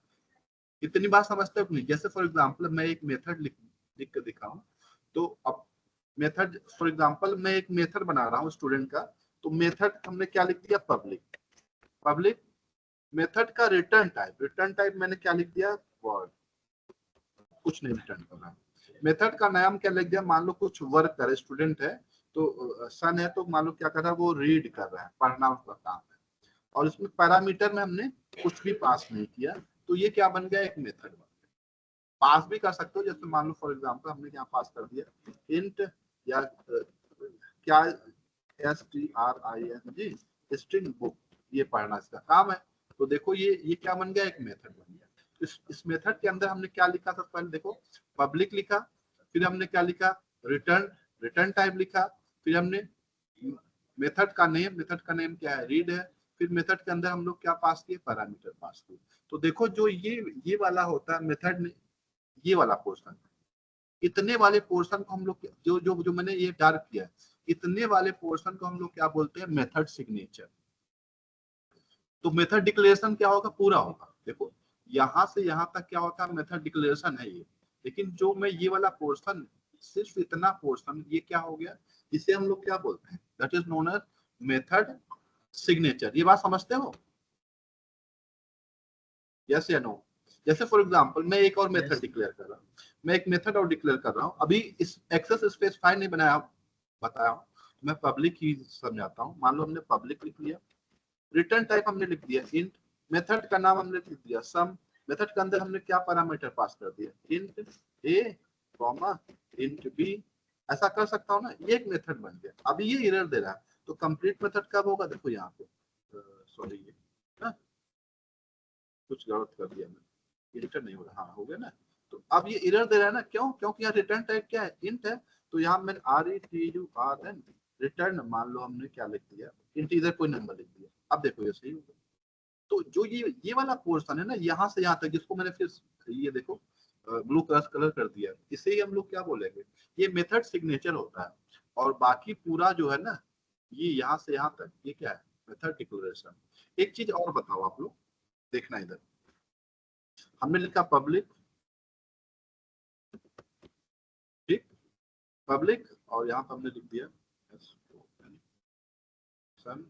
इतनी बात समझते हो नहीं। जैसे फॉर एग्जांपल मैं एक मेथड लिख के दिखाऊं, तो अब मेथड फॉर एग्जांपल मैं एक मेथड बना रहा हूँ स्टूडेंट का, तो मेथड हमने क्या लिख दिया, पब्लिक। पब्लिक मेथड का रिटर्न टाइप मैंने क्या लिख दिया, वर्ड। कुछ नहीं रिटर्न कर रहा। मेथड का नाम क्या लिख दिया, मान लो कुछ वर्क करे, स्टूडेंट है तो सन है, तो मान लो क्या कर रहा है, वो रीड कर रहा है, पढ़ना उसका काम है। और इसमें पैरामीटर में हमने कुछ भी पास नहीं किया, तो ये क्या बन गया, एक मेथड बन गया। पास भी कर सकते हो, जैसे मान लो फॉर एग्जांपल हमने यहाँ पास कर दिया इंट या क्या STRING स्ट्रिंग बुक, ये पढ़ना इसका काम है। तो देखो ये क्या बन गया, एक मेथड बन गया। इस मेथड के अंदर हमने क्या लिखा, सबसे पहले देखो पब्लिक लिखा, फिर हमने क्या लिखा, रिटर्न टाइप लिखा, फिर हमने मेथड का नेम क्या है, रीड है। फिर मेथड के अंदर हम लोग क्या पास किए, पैरामीटर पास किए। तो देखो जो ये वाला होता है मेथड में, ये वाला पोर्शन, इतने वाले पोर्शन को हम लोग जो मैंने ये डार्क किया है, इतने वाले पोर्शन को हम लोग क्या बोलते हैं, मेथड सिग्नेचर। तो मेथड डिक्लेरेशन क्या होगा, पूरा होगा। देखो यहाँ से यहाँ तक क्या होता है, मेथड डिक्लेरेशन है ये। लेकिन जो मैं ये वाला पोर्शन, सिर्फ इतना पोर्शन, ये क्या हो गया, इसे हम लोग क्या बोलते हैं, that is known as method signature. ये बात समझते हो, यस या नो। जैसे फॉर एग्जांपल मैं एक और मेथड डिक्लेयर कर रहा हूँ, मैं एक मेथड और डिक्लेयर कर रहा हूँ। अभी इस एक्सेस स्पेसिफायर नहीं बनाया, बताया हूँ, मैं पब्लिक ही समझाता हूँ। मान लो हमने पब्लिक लिख लिया, रिटर्न टाइप हमने लिख दिया इंट, मेथड का नाम हमने लिख दिया सम, मेथड के अंदर हमने क्या पैरामीटर पास कर दिया, इंट ए कॉमा इंट बी। ऐसा कर सकता हूँ ना, ये एक मेथड बन गया। अभी ये एरर दे रहा है, तो कंप्लीट मेथड कब होगा, देखो यहाँ पे, सॉरी ये कुछ गलत कर दिया मैं, रिटर्न नहीं हो रहा, हाँ हो गया ना। तो अब ये एरर दे रहा है ना, क्यों, क्योंकि यहाँ रिटर्न टाइप क्या है, इंट है। तो यहाँ मैंने RETURN रिटर्न, मान लो हमने क्या लिख दिया, इंटीजर कोई नंबर लिख दिया। अब देखो ये सही होगा। तो जो ये वाला पोर्शन है ना, यहाँ से यहाँ तक, जिसको मैंने फिर ये देखो ब्लू कलर कर दिया, इसे ही हम लोग क्या बोलेंगे, ये मेथड सिग्नेचर होता है। और बाकी पूरा जो है ना, ये यहाँ से यहाँ तक, ये क्या है, मेथड डिक्लेरेशन। एक चीज और बताओ आप लोग, देखना इधर, हमने लिखा पब्लिक, ठीक, पब्लिक, और यहाँ पर हमने लिख दिया सन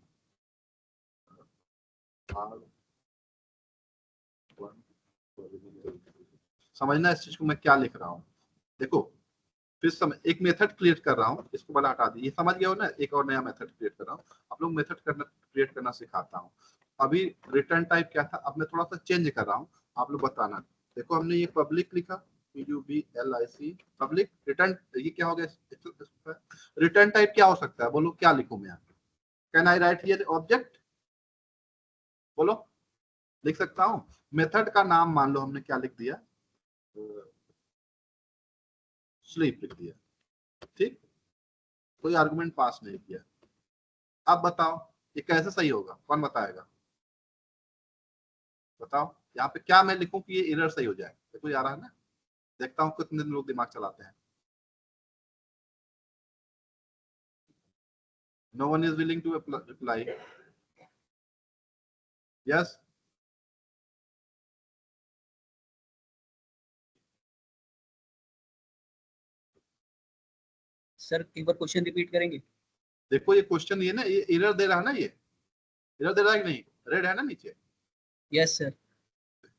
समझना इस चीज को मैं क्या लिख रहा हूँ। देखो फिर एक मेथड क्रिएट कर रहा हूँ, इसको वाला हटा दी, ये समझ गया हो ना। एक और नया मेथड क्रिएट कर रहा हूँ, आप लोग मेथड क्रिएट करना सिखाता हूँ। अभी रिटर्न टाइप क्या था, अब मैं थोड़ा सा चेंज कर रहा हूँ, आप लोग बताना। देखो हमने ये पब्लिक लिखा, PUBLIC पब्लिक, रिटर्न, ये क्या हो गया, रिटर्न टाइप क्या हो सकता है, बोलो क्या लिखूं मैं यहाँ पे, can I right here object, बोलो, लिख सकता हूँ। मेथड का नाम मान लो हमने क्या लिख दिया, स्लीप लिख दिया, ठीक, कोई आर्गुमेंट पास नहीं किया। अब बताओ ये कैसे सही होगा, कौन बताएगा, बताओ यहाँ पे क्या मैं लिखूं कि ये एरर सही हो जाए। देखो ये आ रहा है ना, देखता हूँ कितने लोग दिमाग चलाते हैं। No one is willing to reply. Yes. Sir एक बार क्वेश्चन रिपीट करेंगे? देखो ये क्वेश्चन ये ना, ये एरर दे रहा है ना, ये एरर दे रहा है कि नहीं, रेड है ना नीचे। Yes sir.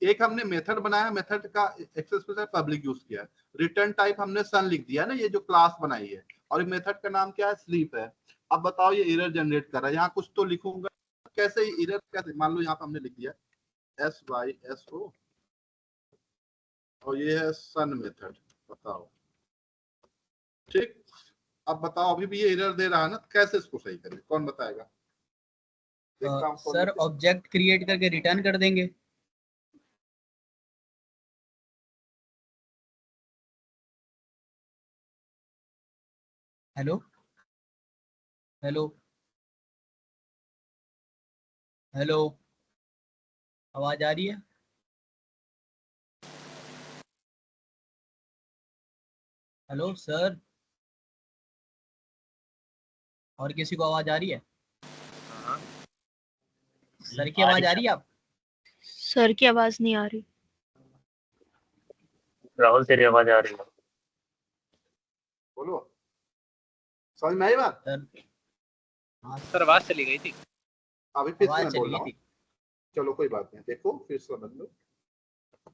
एक हमने मेथड बनाया, मेथड का एक्सेस पब्लिक यूज किया है, रिटर्न टाइप हमने सन लिख दिया ना, ये जो क्लास बनाई है, और मेथड का नाम क्या है, स्लीप है। अब बताओ ये एरर जनरेट कर रहा है, यहाँ कुछ तो लिखूंगा, कैसे एरर, कैसे, मान लो यहाँ पे हमने लिख दिया SYSO और ये है सन मेथड, बताओ ठीक। अब बताओ अभी भी ये एरर दे रहा है ना, कैसे इसको सही करें, कौन बताएगा? देखता हूं कौन सर बताएगा। ऑब्जेक्ट क्रिएट करके रिटर्न कर देंगे। हेलो हेलो हेलो, आवाज आ रही है? हेलो सर, और किसी को आवाज आ रही है? सर की आवाज आ रही है? आप सर की आवाज नहीं आ रही। राहुल तेरी आवाज आ रही है। बोलो, समझ में आई बात? सर हाँ सर आवाज चली गई थी। अभी फिर से आवाज मैं चली बोल गई रहा हूँ, थी। चलो कोई बात नहीं, देखो फिर से समझ लो।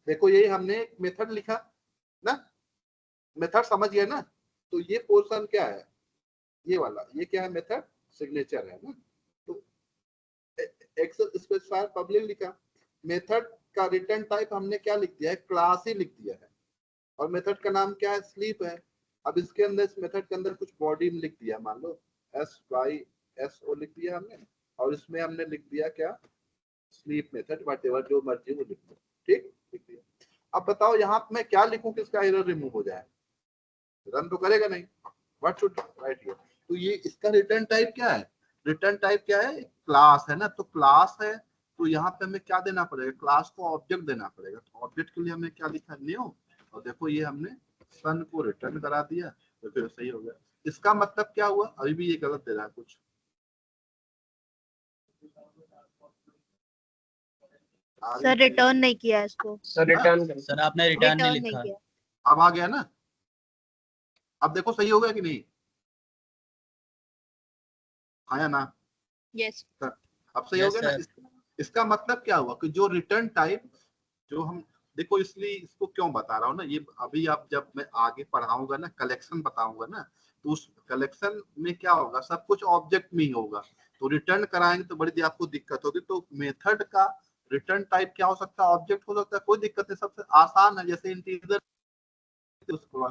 देखो यही हमने एक मेथड लिखा ना, मेथड समझ गए ना, तो ये पोर्शन क्या है, ये वाला, ये क्या है, मेथड सिग्नेचर है ना। तो एक्सेस स्पेसिफायर पब्लिक लिखा, मेथड का रिटर्न टाइप हमने क्या लिख दिया है, क्लास ही लिख दिया है, और मेथड का नाम क्या है, स्लीप है। अब इसके अंदर, इस मेथड के अंदर कुछ बॉडी में लिख दिया, मान लो SYSO लिख दिया हमने, और इसमें हमने लिख दिया क्या, स्लीप मेथड, वट एवर जो मर्जी वो लिख दो, ठीक, लिख दिया। अब बताओ यहाँ पे मैं क्या लिखूं कि इसका एरर रिमूव हो जाए, रन तो करेगा नहीं, व्हाट शुड राइट हियर। तो ये इसका रिटर्न टाइप क्या है, रिटर्न टाइप क्या है, क्लास है ना, तो क्लास है, तो यहाँ पे हमें क्या देना पड़ेगा, क्लास को ऑब्जेक्ट देना पड़ेगा, तो ऑब्जेक्ट के लिए हमें क्या लिखा, न्यू, और देखो ये हमने सन को रिटर्न करा दिया, तो फिर सही हो गया। इसका मतलब क्या हुआ, अभी भी ये गलत दे रहा है कुछ, सर रिटर्न नहीं किया इसको। सर रिटर्न कर। सर आपने रिटर्न नहीं रिटर्न नहीं लिखा। किया। अब आ गया ना, अब देखो सही हो गया कि नहीं, आया ना, यस। अब सही हो यस गया ना। सर। इसका मतलब क्या हुआ कि जो रिटर्न टाइप, जो हम, देखो इसलिए इसको क्यों बता रहा हूँ ना, ये अभी आप जब मैं आगे पढ़ाऊंगा ना, कलेक्शन बताऊंगा ना, तो उस कलेक्शन में क्या होगा, सब कुछ ऑब्जेक्ट में ही होगा, तो रिटर्न कराएंगे तो बड़ी आपको दिक्कत होगी। तो मेथड का रिटर्न टाइप क्या हो सकता है, ऑब्जेक्ट हो सकता है, कोई दिक्कत नहीं, सबसे आसान है, जैसे इंटीजर उसको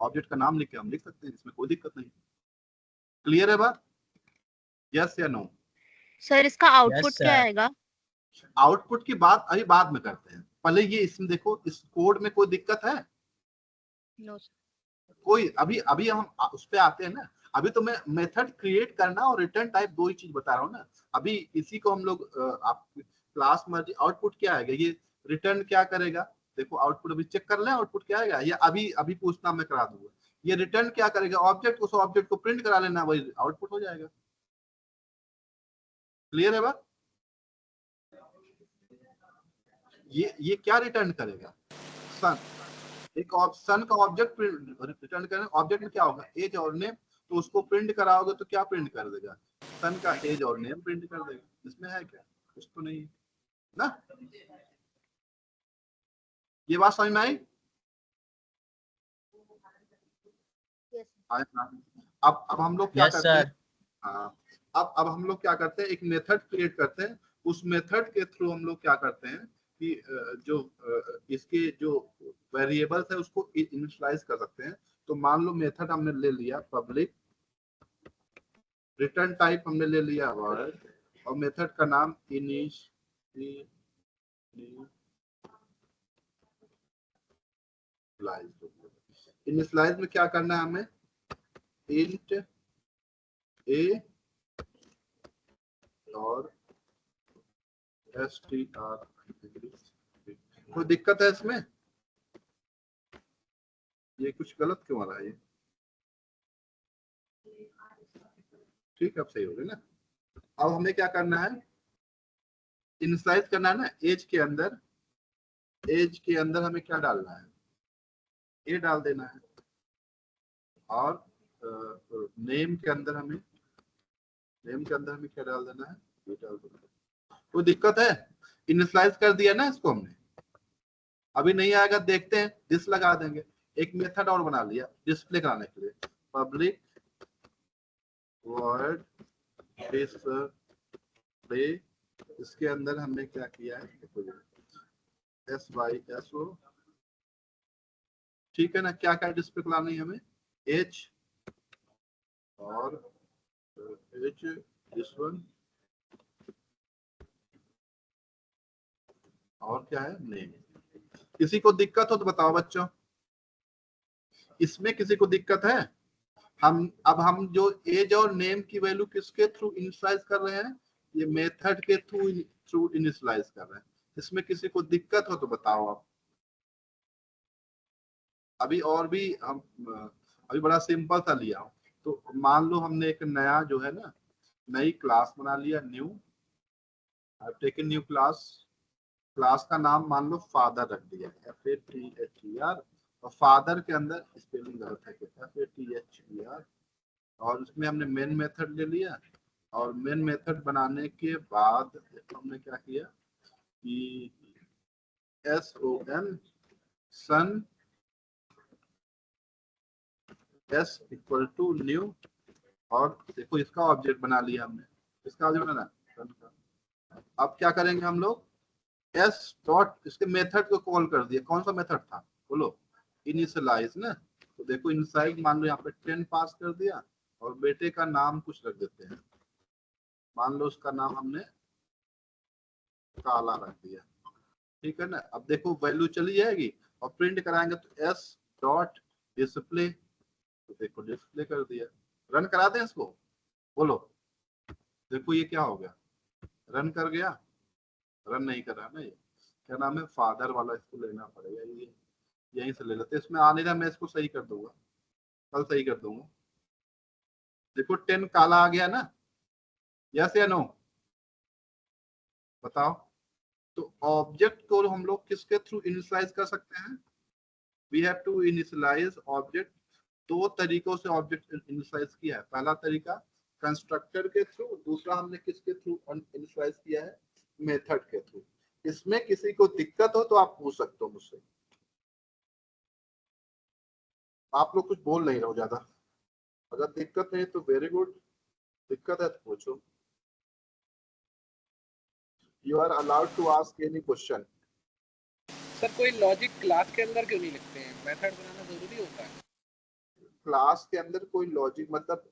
ऑब्जेक्ट का नाम लिख के हम लिख सकते हैं, इसमें कोई दिक्कत नहीं। क्लियर है बात, यस या नो? सर इसका यस आउटपुट क्या सर। आएगा? आउटपुट की बात अभी बाद में करते हैं, पहले ये इसमें देखो, इस कोड में कोई दिक्कत है? नो। कोई, अभी अभी हम उस पे आते हैं ना, अभी तो मैं मेथड क्रिएट करना और रिटर्न टाइप दो ही चीज बता रहा हूँ ना। अभी इसी को हम लोग आप क्लास में आउटपुट क्या आएगा, ये रिटर्न क्या करेगा, देखो आउटपुट अभी चेक कर लें, आउटपुट क्या आएगा, ये अभी अभी पूछना मैं करा दूंगा। ये रिटर्न क्या करेगा, ऑब्जेक्ट, उस ऑब्जेक्ट को प्रिंट करा लेना, वही आउटपुट हो जाएगा। क्लियर है बात? ये क्या रिटर्न करेगा, सन, एक ऑप्शन का ऑब्जेक्ट रिटर्न करें, ऑब्जेक्ट में क्या होगा, एज और नेम, तो उसको प्रिंट कराओगे तो क्या प्रिंट कर देगा, सन का एज और नेम प्रिंट कर देगा। इसमें है क्या, कुछ तो नहीं है ना, ये बात समझ में आई? अब हम लोग क्या यस करते हैं, सर। हाँ, अब हम लोग क्या करते हैं, एक मेथड क्रिएट करते हैं, उस मेथड के थ्रू हम लोग क्या करते हैं कि जो इसके जो वेरिएबल्स है उसको इनिशियलाइज कर सकते हैं। तो मान लो मेथड हमने ले लिया पब्लिक, रिटर्न टाइप हमने ले लिया वर्ड, और मेथड का नाम इनिशियलाइज में क्या करना है हमें, इंट ए और str, कोई दिक्कत है इसमें, ये कुछ गलत क्यों आ रहा है ये, ठीक है, अब सही हो गया ना। अब हमें क्या करना है, इनिशियलाइज करना है ना, एज के अंदर, एज के अंदर हमें क्या डालना है, ए डाल देना है, और नेम के अंदर हमें क्या डाल देना है, ये डाल देना है। तो दिक्कत है, इनिशियलाइज कर दिया ना इसको हमने, अभी नहीं आएगा देखते हैं, दिस लगा देंगे। एक मेथड और बना लिया डिस्प्ले कराने के लिए, पब्लिक वर्ड डिस्प्ले। इसके अंदर हमने क्या किया है, देखो SYSO, ठीक है ना। क्या क्या डिस्प्ले करानी है हमें, H और H दिस वन, और क्या है नेम। किसी को दिक्कत हो तो बताओ बच्चों, इसमें किसी को दिक्कत है? हम जो एज और नेम की वैल्यू किसके थ्रू इनिशियलाइज कर रहे हैं, ये मेथड के थ्रू इनिशियलाइज कर रहे हैं। इसमें किसी को दिक्कत हो तो बताओ आप। अभी और भी हम अभी बड़ा सिंपल सा लिया हूं। तो मान लो हमने एक नया जो है ना, नई क्लास बना लिया, new, I taken new class का नाम मान लो फादर रख दिया, FATHER, और फादर के अंदर स्पेलिंग गलत है, FATHER, और उसमें हमने मेन मेथड ले लिया। और मेन मेथड बनाने के बाद हमने क्या किया कि SON son S equal to new, और देखो इसका ऑब्जेक्ट बना लिया हमने, इसका ऑब्जेक्ट बना सन का। अब क्या करेंगे हम लोग, S डॉट इसके मेथड को कॉल कर दिया। कौन सा मेथड था बोलो, इनिशियलाइज ना। तो देखो इनिशियलाइज मान लो यहाँ पे 10 पास कर दिया, और बेटे का नाम कुछ रख देते हैं, मान लो उसका नाम हमने काला रख दिया, ठीक है ना। अब देखो वैल्यू चली जाएगी, और प्रिंट कराएंगे तो S डॉट डिस्प्ले, तो देखो डिस्प्ले कर दिया। रन करा दें इसको, बोलो, देखो ये क्या हो गया, रन कर गया, रन नहीं कर रहा ना। ये क्या नाम है, फादर वाला, इसको लेना पड़ेगा, ये यहीं से ले लेते। इसमें आ नहीं रहा, मैं इसको सही कर दूंगा, कल सही कर दूंगा। देखो 10 काला आ गया ना, यस या नो बताओ। तो ऑब्जेक्ट को हम लोग किसके थ्रू इनिशियलाइज कर सकते हैं, we have to initialise object. दो तरीकों से ऑब्जेक्ट इनिशियलाइज किया है। पहला तरीका कंस्ट्रक्टर के थ्रू, दूसरा हमने किसके थ्रू इनिशियलाइज किया है, मेथड के थ्रू। इसमें किसी को दिक्कत हो तो आप पूछ सकते हो मुझसे। आप लोग कुछ बोल नहीं रहे हो ज्यादा, अगर दिक्कत नहीं तो वेरी गुड, दिक्कत है तो पूछो। You are allowed to ask any question. Sir कोई लॉजिक क्लास के अंदर क्यों नहीं लिखते हैं, मेथड बनाना जरूरी होता है? क्लास के अंदर कोई लॉजिक मतलब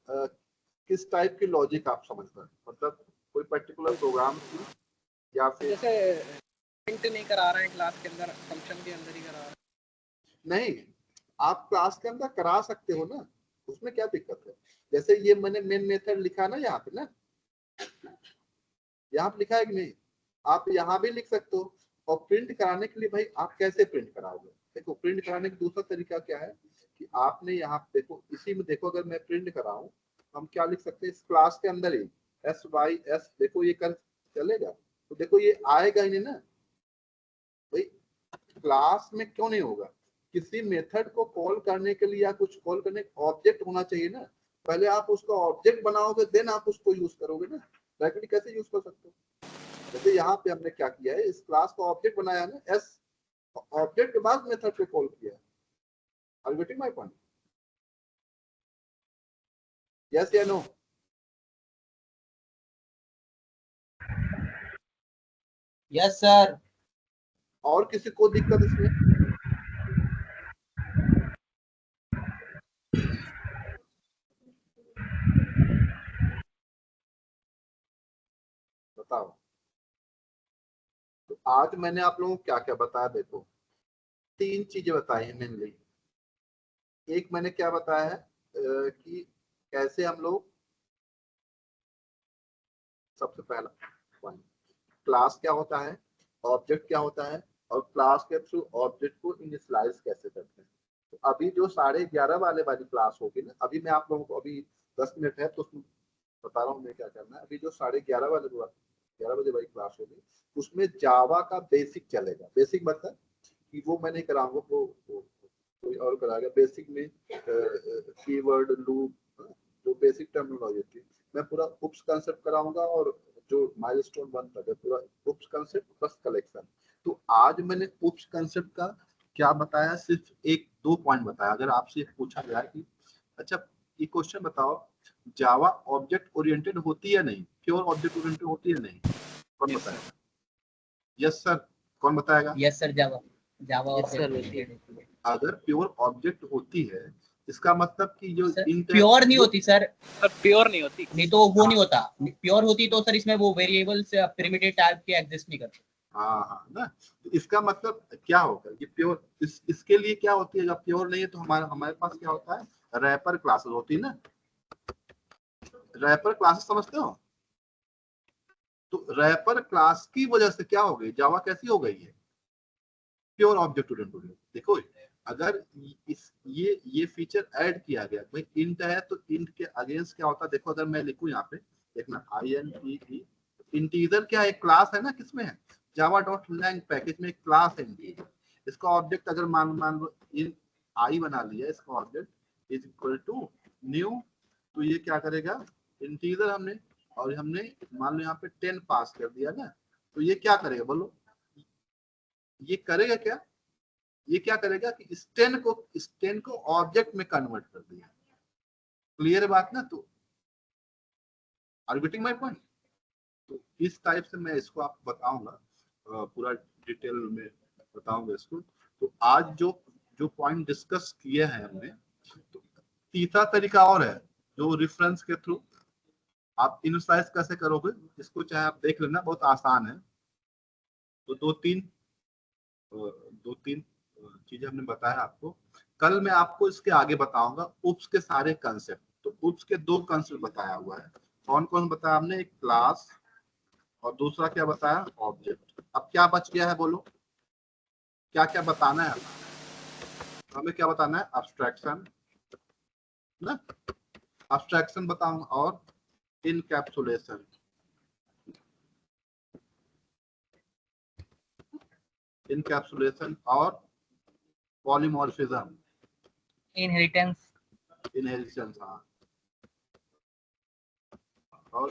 किस टाइप की लॉजिक आप समझ रहे हैं, मतलब कोई पर्टिकुलर प्रोग्राम की, या फिर जैसे प्रिंट नहीं करा रहे हैं क्लास के अंदर, फंक्शन के अंदर ही करा रहे हैं। नहीं, आप क्लास के अंदर करा सकते हो ना, उसमें क्या दिक्कत है। जैसे ये मैंने मेन मेथड लिखा ना यहाँ पे ना, यहाँ पे लिखा है कि नहीं, आप यहाँ भी लिख सकते हो। और प्रिंट कराने के लिए भाई आप कैसे प्रिंट कराओगे, देखो प्रिंट कराने का दूसरा तरीका क्या है कि आपने यहाँ देखो, इसी में देखो, अगर मैं प्रिंट कराऊं हम क्या लिख सकते हैं, इस क्लास के अंदर ही SYS, देखो ये कर चलेगा, तो देखो ये आएगा ही नहीं ना भाई। क्लास में क्यों नहीं होगा, किसी मेथड को कॉल करने के लिए या कुछ कॉल करने ऑब्जेक्ट होना चाहिए ना। पहले आप उसका ऑब्जेक्ट बनाओगे, देन आप उसको यूज करोगे ना, डायरेक्टली कैसे यूज कर सकते हो। जैसे यहाँ पे हमने क्या किया है, इस क्लास का ऑब्जेक्ट बनाया ना, S ऑब्जेक्ट के बाद मेथड को कॉल किया है। Are you getting my point, yes या नो? Yes sir. और किसी को दिक्कत इसमें? बताओ। तो आज मैंने आप लोगों को क्या क्या बताया, देखो 3 चीजें बताई हैं मेनली। एक मैंने क्या बताया है कि कैसे हम लोग, सबसे पहला पॉइंट, क्लास क्या होता है, ऑब्जेक्ट क्या होता है, और क्लास के थ्रू ऑब्जेक्ट को इनिशियलाइज कैसे करते हैं। तो अभी जो 11:30 वाली क्लास होगी ना, अभी मैं आप लोगों को, अभी 10 मिनट है तो उसमें बता रहा हूँ मैं क्या करना है। अभी जो 11:30 11 बजे वाली क्लास होगी, उसमें जावा का बेसिक चलेगा। बेसिक मतलब कि वो मैं नहीं कराऊंगा, वो कोई और कराएगा बेसिक में कीवर्ड लूप जो बेसिक टर्मिनोलॉजी थी मैं पूरा उप्स कंसेप्ट कराऊंगा और जो माइलस्टोन 1 तक है पूरा उप्स कंसेप्ट प्लस कलेक्शन। तो आज मैंने उप्स कंसेप्ट का क्या बताया, सिर्फ एक दो पॉइंट बताया। अगर आपसे पूछा जाए कि अच्छा ये क्वेश्चन बताओ जावा ऑब्जेक्ट ओरिएंटेड होती है नहीं, प्योर ऑब्जेक्ट ओरिएंटेड होती है नहीं, कौन Yes, बताएगा? यस सर, कौन बताएगा? यस सर, जावा जावा Yes, sir, होती है। अगर प्योर ऑब्जेक्ट होती है इसका मतलब कि जो प्योर नहीं होती सर, सर प्योर नहीं होती। नहीं तो वो नहीं होता। प्योर होती तो सर इसमें वो वेरिएबल्स प्रिमिटिव टाइप के एग्जिस्ट नहीं करते। हाँ हाँ ना, तो इसका मतलब क्या होगा ये प्योर इसके लिए क्या होती है, जब प्योर नहीं है तो हमारे पास क्या होता है, रैपर क्लासेस होती है ना। रैपर क्लासेस समझते हो? तो रैपर क्लास की वजह से क्या हो गई, जावा कैसी हो गई है, प्योर ऑब्जेक्ट ओरिएंटेड। देखो अगर ये फीचर ऐड किया गया, भाई इंट है तो इंट के अगेंस्ट क्या होता है, देखो अगर मैं लिखूं यहाँ पे देखना INT इंटीजर क्या है, क्लास है ना, किसमें है, java.lang पैकेज में एक क्लास है इंटीजर। इसका ऑब्जेक्ट अगर मान लो इन आई बना लिया, इसका object is equal to new, तो ये क्या करेगा, इंटीजर हमने मान लो यहाँ पे 10 पास कर दिया ना, तो ये क्या करेगा बोलो, ये करेगा क्या, ये क्या करेगा कि स्टेन को ऑब्जेक्ट में कन्वर्ट कर दिया। क्लियर है बात ना? तो are you getting my point? तो इस टाइप से मैं इसको आपको बताऊंगा, पूरा डिटेल में बताऊंगा इसको। तो आज जो पॉइंट डिस्कस किए हैं हमने, तो तीसरा तरीका और है जो रेफरेंस के थ्रू आप इनिशियलाइज कैसे करोगे, इसको चाहे आप देख लेना, बहुत आसान है। तो दो तीन चीजें हमने बताया आपको। कल मैं आपको इसके आगे बताऊंगा उप्स के सारे कंसेप्ट। तो उप्स के दो कंसेप्ट बताया हुआ है, कौन कौन बताया हमने, एक क्लास और दूसरा क्या बताया, ऑब्जेक्ट। अब क्या बच गया है बोलो, क्या क्या बताना है हमें, क्या बताना है, अब्स्ट्रैक्शन ना, अब्स्ट्रैक्शन बताऊंगा और इनकैप्सुलेशन। इनकैप्सुलेशन और पॉलीमॉर्फिज्म, इनहेरिटेंस, हाँ, और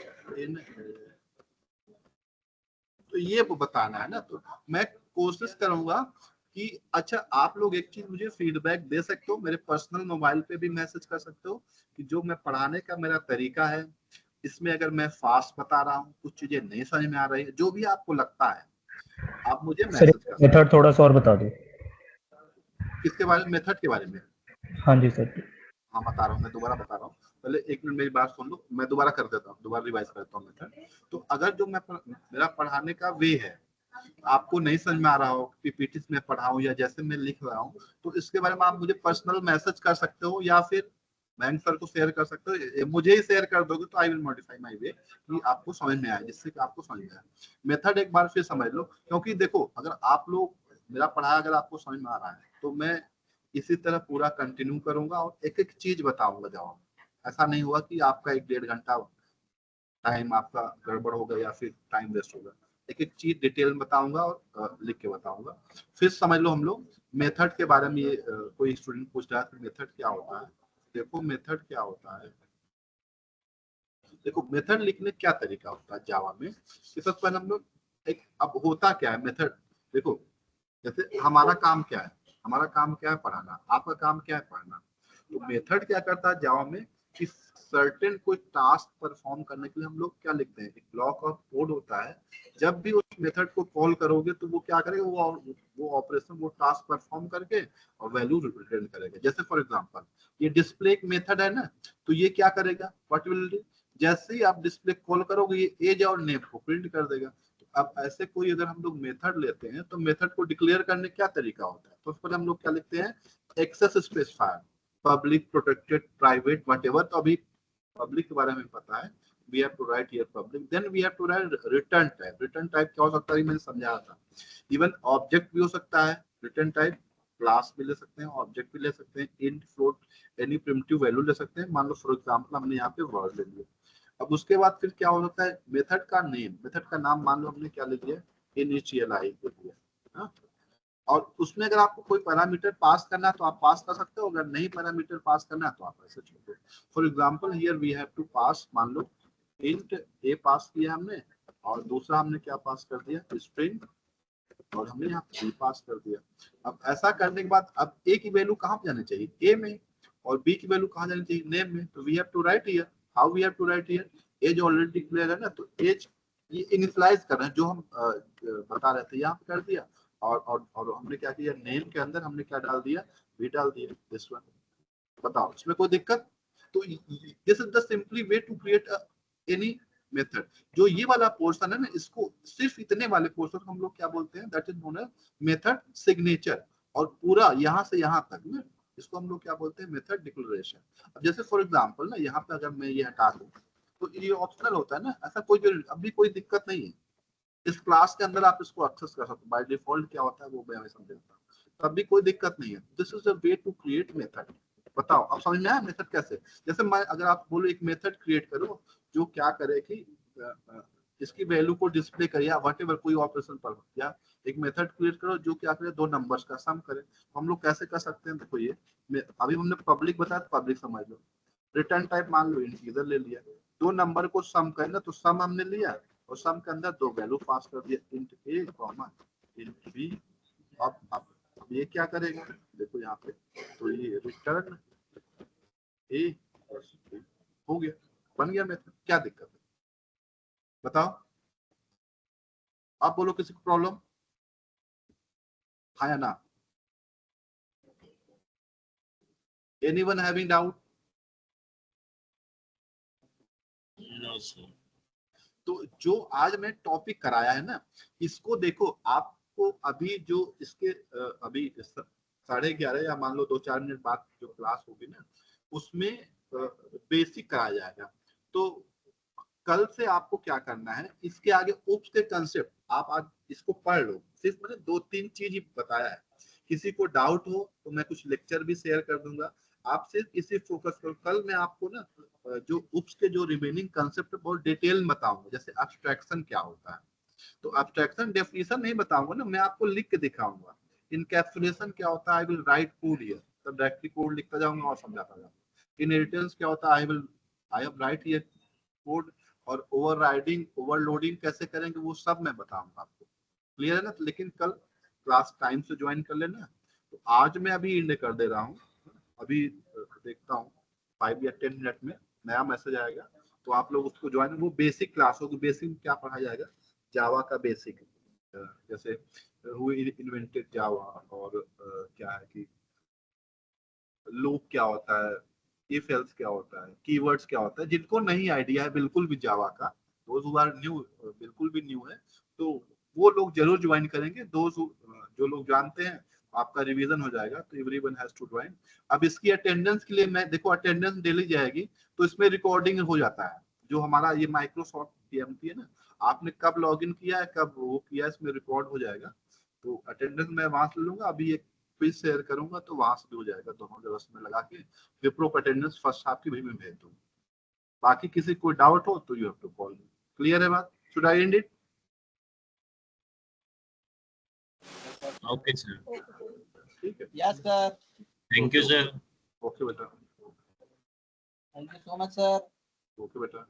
तो ये वो बताना है ना। तो मैं कोशिश करूंगा कि अच्छा आप लोग एक चीज मुझे फीडबैक दे सकते हो, मेरे पर्सनल मोबाइल पे भी मैसेज कर सकते हो कि जो मैं पढ़ाने का मेरा तरीका है, इसमें अगर मैं फास्ट बता रहा हूँ, कुछ चीजें नहीं समझ में आ रही है, जो भी आपको लगता है आप मुझे मैसेज कर सकते हो। मेथड थोड़ा सा और बता दो। किसके बारे में, मेथड के बारे में? हाँ जी सर। हाँ बता रहा हूँ, मैं दोबारा बता रहा हूँ, पहले एक मिनट मेरी बात सुन लो, मैं दोबारा कर देता हूँ, दोबारा रिवाइज करता हूँ मेथड। तो अगर जो मेरा पढ़ाने का वे है आपको नहीं समझ में आ रहा हो, पीपीटी में पढ़ाऊं या जैसे मैं लिख रहा हूँ, तो इसके बारे में आप मुझे पर्सनल मैसेज कर सकते हो या फिर बैंक सर को शेयर कर सकते हो। मुझे ही शेयर कर दोगे तो I will modify my way कि आपको समझ में आए, जिससे कि आपको समझ में आए। मेथड एक बार फिर समझ लो, क्योंकि देखो अगर आप लोग मेरा पढ़ाया अगर आपको समझ में आ रहा है तो मैं इसी तरह पूरा कंटिन्यू करूंगा और एक एक चीज बताऊंगा जवाब। ऐसा नहीं हुआ कि आपका 1-1.5 घंटा टाइम आपका गड़बड़ होगा या फिर टाइम वेस्ट होगा। एक एक चीज डिटेल में बताऊंगा और लिख के बताऊंगा। फिर समझ लो हम लोग मेथड के बारे में, ये कोई स्टूडेंट पूछ रहा है कि मेथड क्या होता है। देखो मेथड क्या होता है, देखो मेथड लिखने क्या तरीका होता है जावा में। सबसे पहले हम लोग एक, अब होता क्या है मेथड, देखो जैसे हमारा काम क्या है, हमारा काम क्या है पढ़ाना, आपका काम क्या है पढ़ना। तो मेथड क्या करता है जावा में कि सर्टेन कोई टास्क परफॉर्म करने के लिए हम लोग क्या लिखते हैं, एक ब्लॉक ऑफ कोड होता है। जब भी उस मेथड को कॉल करोगे तो वो क्या करेगा, वो ऑपरेशन, वो टास्क परफॉर्म करके और वैल्यू रिटर्न करेगा। जैसे फॉर एग्जांपल ये डिस्प्ले एक मेथड है ना, तो ये क्या करेगा, व्हाट विल डू, जैसे ही आप डिस्प्ले कॉल करोगे ये एज और नेम को प्रिंट कर देगा। अब ऐसे कोई अगर हम लोग मेथड लेते हैं तो मेथड को डिक्लेयर करने क्या तरीका होता है, तो उस पर हम लोग क्या लिखते हैं, access specifier, public, protected, private, whatever. तो अभी पब्लिक के बारे में पता है, we have to write here public, then we have to write return type। return type क्या हो सकता है, मैंने समझाया था। इवन ऑब्जेक्ट भी हो सकता है रिटर्न टाइप, क्लास भी ले सकते हैं, ऑब्जेक्ट भी ले सकते हैं, int, float, any primitive value ले सकते हैं। मान लो फॉर एग्जांपल हमने यहाँ पे वर्ड ले लिया। अब उसके बाद फिर क्या हो सकता है, मेथड का नेम, मेथड का नाम मान लो हमने क्या ले लिया, इनिशियलाइज ले लिया। और उसमें अगर आपको कोई पैरामीटर पास करना है तो आप पास कर सकते हो, अगर नहीं पैरामीटर पास करना है तो आप ऐसे छोड़ दो। For example here we have to pass, मान लो इंट ए पास किया हमने, और दूसरा हमने क्या पास कर दिया, स्ट्रिंग, और हमने यहाँ बी पास कर दिया। अब ऐसा करने के बाद अब ए की वैल्यू कहाँ पे जानी चाहिए, ए में, और बी की वैल्यू कहाँ जानी चाहिए, नेम में। तो we have to write here, how we have to write here, as already declare है ना, तो एज ये इनिशियलाइज कर रहे हैं, जो हम बता रहे थे यहाँ पे कर दिया, और हमने क्या किया, नेम के अंदर हमने क्या डाल दिया, बी डाल दिया, दिस वन। बताओ इसमें कोई दिक्कत? तो this is the simply way to create any method. जो ये वाला पोर्शन है ना, इसको सिर्फ इतने वाले पोर्शन हम लोग क्या बोलते हैं, that is known as method signature. और पूरा यहाँ से यहाँ तक ना, इसको हम लोग क्या बोलते हैं, मेथड डिक्लेरेशन। अब जैसे फॉर एग्जांपल ना, यहाँ पे अगर मैं ये हटा दूं तो ये ऑप्शनल होता है ना, ऐसा कोई जरूरी अभी कोई दिक्कत नहीं है। इस क्लास के अंदर आप इसको एक्सेस कर सकते हो, बाय डिफॉल्ट क्या होता है वो मैं समझाता हूँ, तब भी कोई दिक्कत नहीं है। This is the way to create method. बताओ अब समझ में आया मेथड कैसे? जैसे मैं अगर आप बोलो एक मेथड क्रिएट करो जो क्या करे कि इसकी वैल्यू को डिस्प्ले करे या व्हाटएवर कोई ऑपरेशन पर, या एक मेथड क्रिएट करो जो क्या करे, दो नंबर्स का सम करे। हम लोग कैसे कर सकते हैं, देखो ये अभी हमने पब्लिक बताया, पब्लिक समझ लो। रिटर्न टाइप मान लो इंटीजर ले लिया, दो नंबर को सम करना, तो सम हमने लिया और सम के अंदर दो वैल्यू पास कर दिया, इंट ए कॉमा इंट बी। अब ये क्या करेगा, देखो यहाँ पे, तो ये रिटर्न ए हो गया, बन गया मेथड। क्या दिक्कत है बताओ? आप बोलो किसी को प्रॉब्लम, हाँ या ना? Anyone having doubt? No sir. तो जो आज मैं टॉपिक कराया है ना, इसको देखो, आपको अभी जो इसके अभी 11:30 या मान लो 2-4 मिनट बाद जो क्लास होगी ना, उसमें बेसिक कराया जाएगा। तो कल से आपको क्या करना है, इसके आगे उप्स के कंसेप्ट आप आज इसको पढ़ लो। सिर्फ मैंने 2-3 चीज ही बताया है। किसी को डाउट हो तो मैं कुछ लेक्चर भी शेयर कर दूंगा, आप सिर्फ इसी फोकस करो। कल मैं आपको ना जो उप्स के जो रिमेनिंग कंसेप्ट बहुत डिटेल में बताऊंगा। जैसे एब्स्ट्रैक्शन क्या होता है, तो एब्स्ट्रैक्शन डेफिनेशन नहीं बताऊंगा ना, मैं आपको लिख के दिखाऊंगा। इनकैप्सुलेशन क्या होता है, I will write code here, तब डायरेक्टली कोड लिखता जाऊंगा और समझाता जाऊंगा। इनहेरिटेंस क्या होता है, I have right here code. और ओवरराइडिंग ओवरलोडिंग कैसे करेंगे वो सब मैं बताऊंगा आपको। क्लियर है ना? तो लेकिन कल क्लास टाइम से ज्वाइन कर लेना। तो आज मैं अभी एंड कर दे रहा हूँ, अभी देखता हूँ 5 या 10 मिनट में नया मैसेज आएगा, तो आप लोग उसको ज्वाइन। वो बेसिक क्लास होगी। बेसिक में क्या पढ़ाया जाएगा, जावा का बेसिक, जैसे हु इन्वेंटेड जावा, और क्या है कि लूप क्या होता है, इफ एल्स क्या होता है, कीवर्ड्स क्या होता है। जिनको नहीं आइडिया है बिल्कुल भी जावा का, दोज हु आर न्यू, बिल्कुल भी न्यू है, तो वो लोग जरूर ज्वाइन करेंगे। जो लोग जानते हैं, आपका रिवीजन हो जाएगा। तो एवरीवन हैज टू ज्वाइन। अब इसकी अटेंडेंस के लिए मैं देखो, अटेंडेंस डेली जाएगी, तो इसमें रिकॉर्डिंग हो जाता है। जो हमारा ये माइक्रोसॉफ्ट टीएमटी है ना, आपने कब लॉगिन किया है, कब वो किया, इसमें रिकॉर्ड हो जाएगा। तो अटेंडेंस मैं वहां से ले लूंगा। अभी एक क्विज शेयर करूंगा तो वहां से भी हो जाएगा, दोनों जगह में लगा के विप्रो अटेंडेंस फर्स्ट हाफ की भी मैं भेज दूंगा। बाकी किसी कोई डाउट हो तो you have to call me. Clear है बात? Should I end it? Okay sir, ठीक है, yes sir, thank you sir. Okay बेटा, thank you so much sir. Okay बेटा।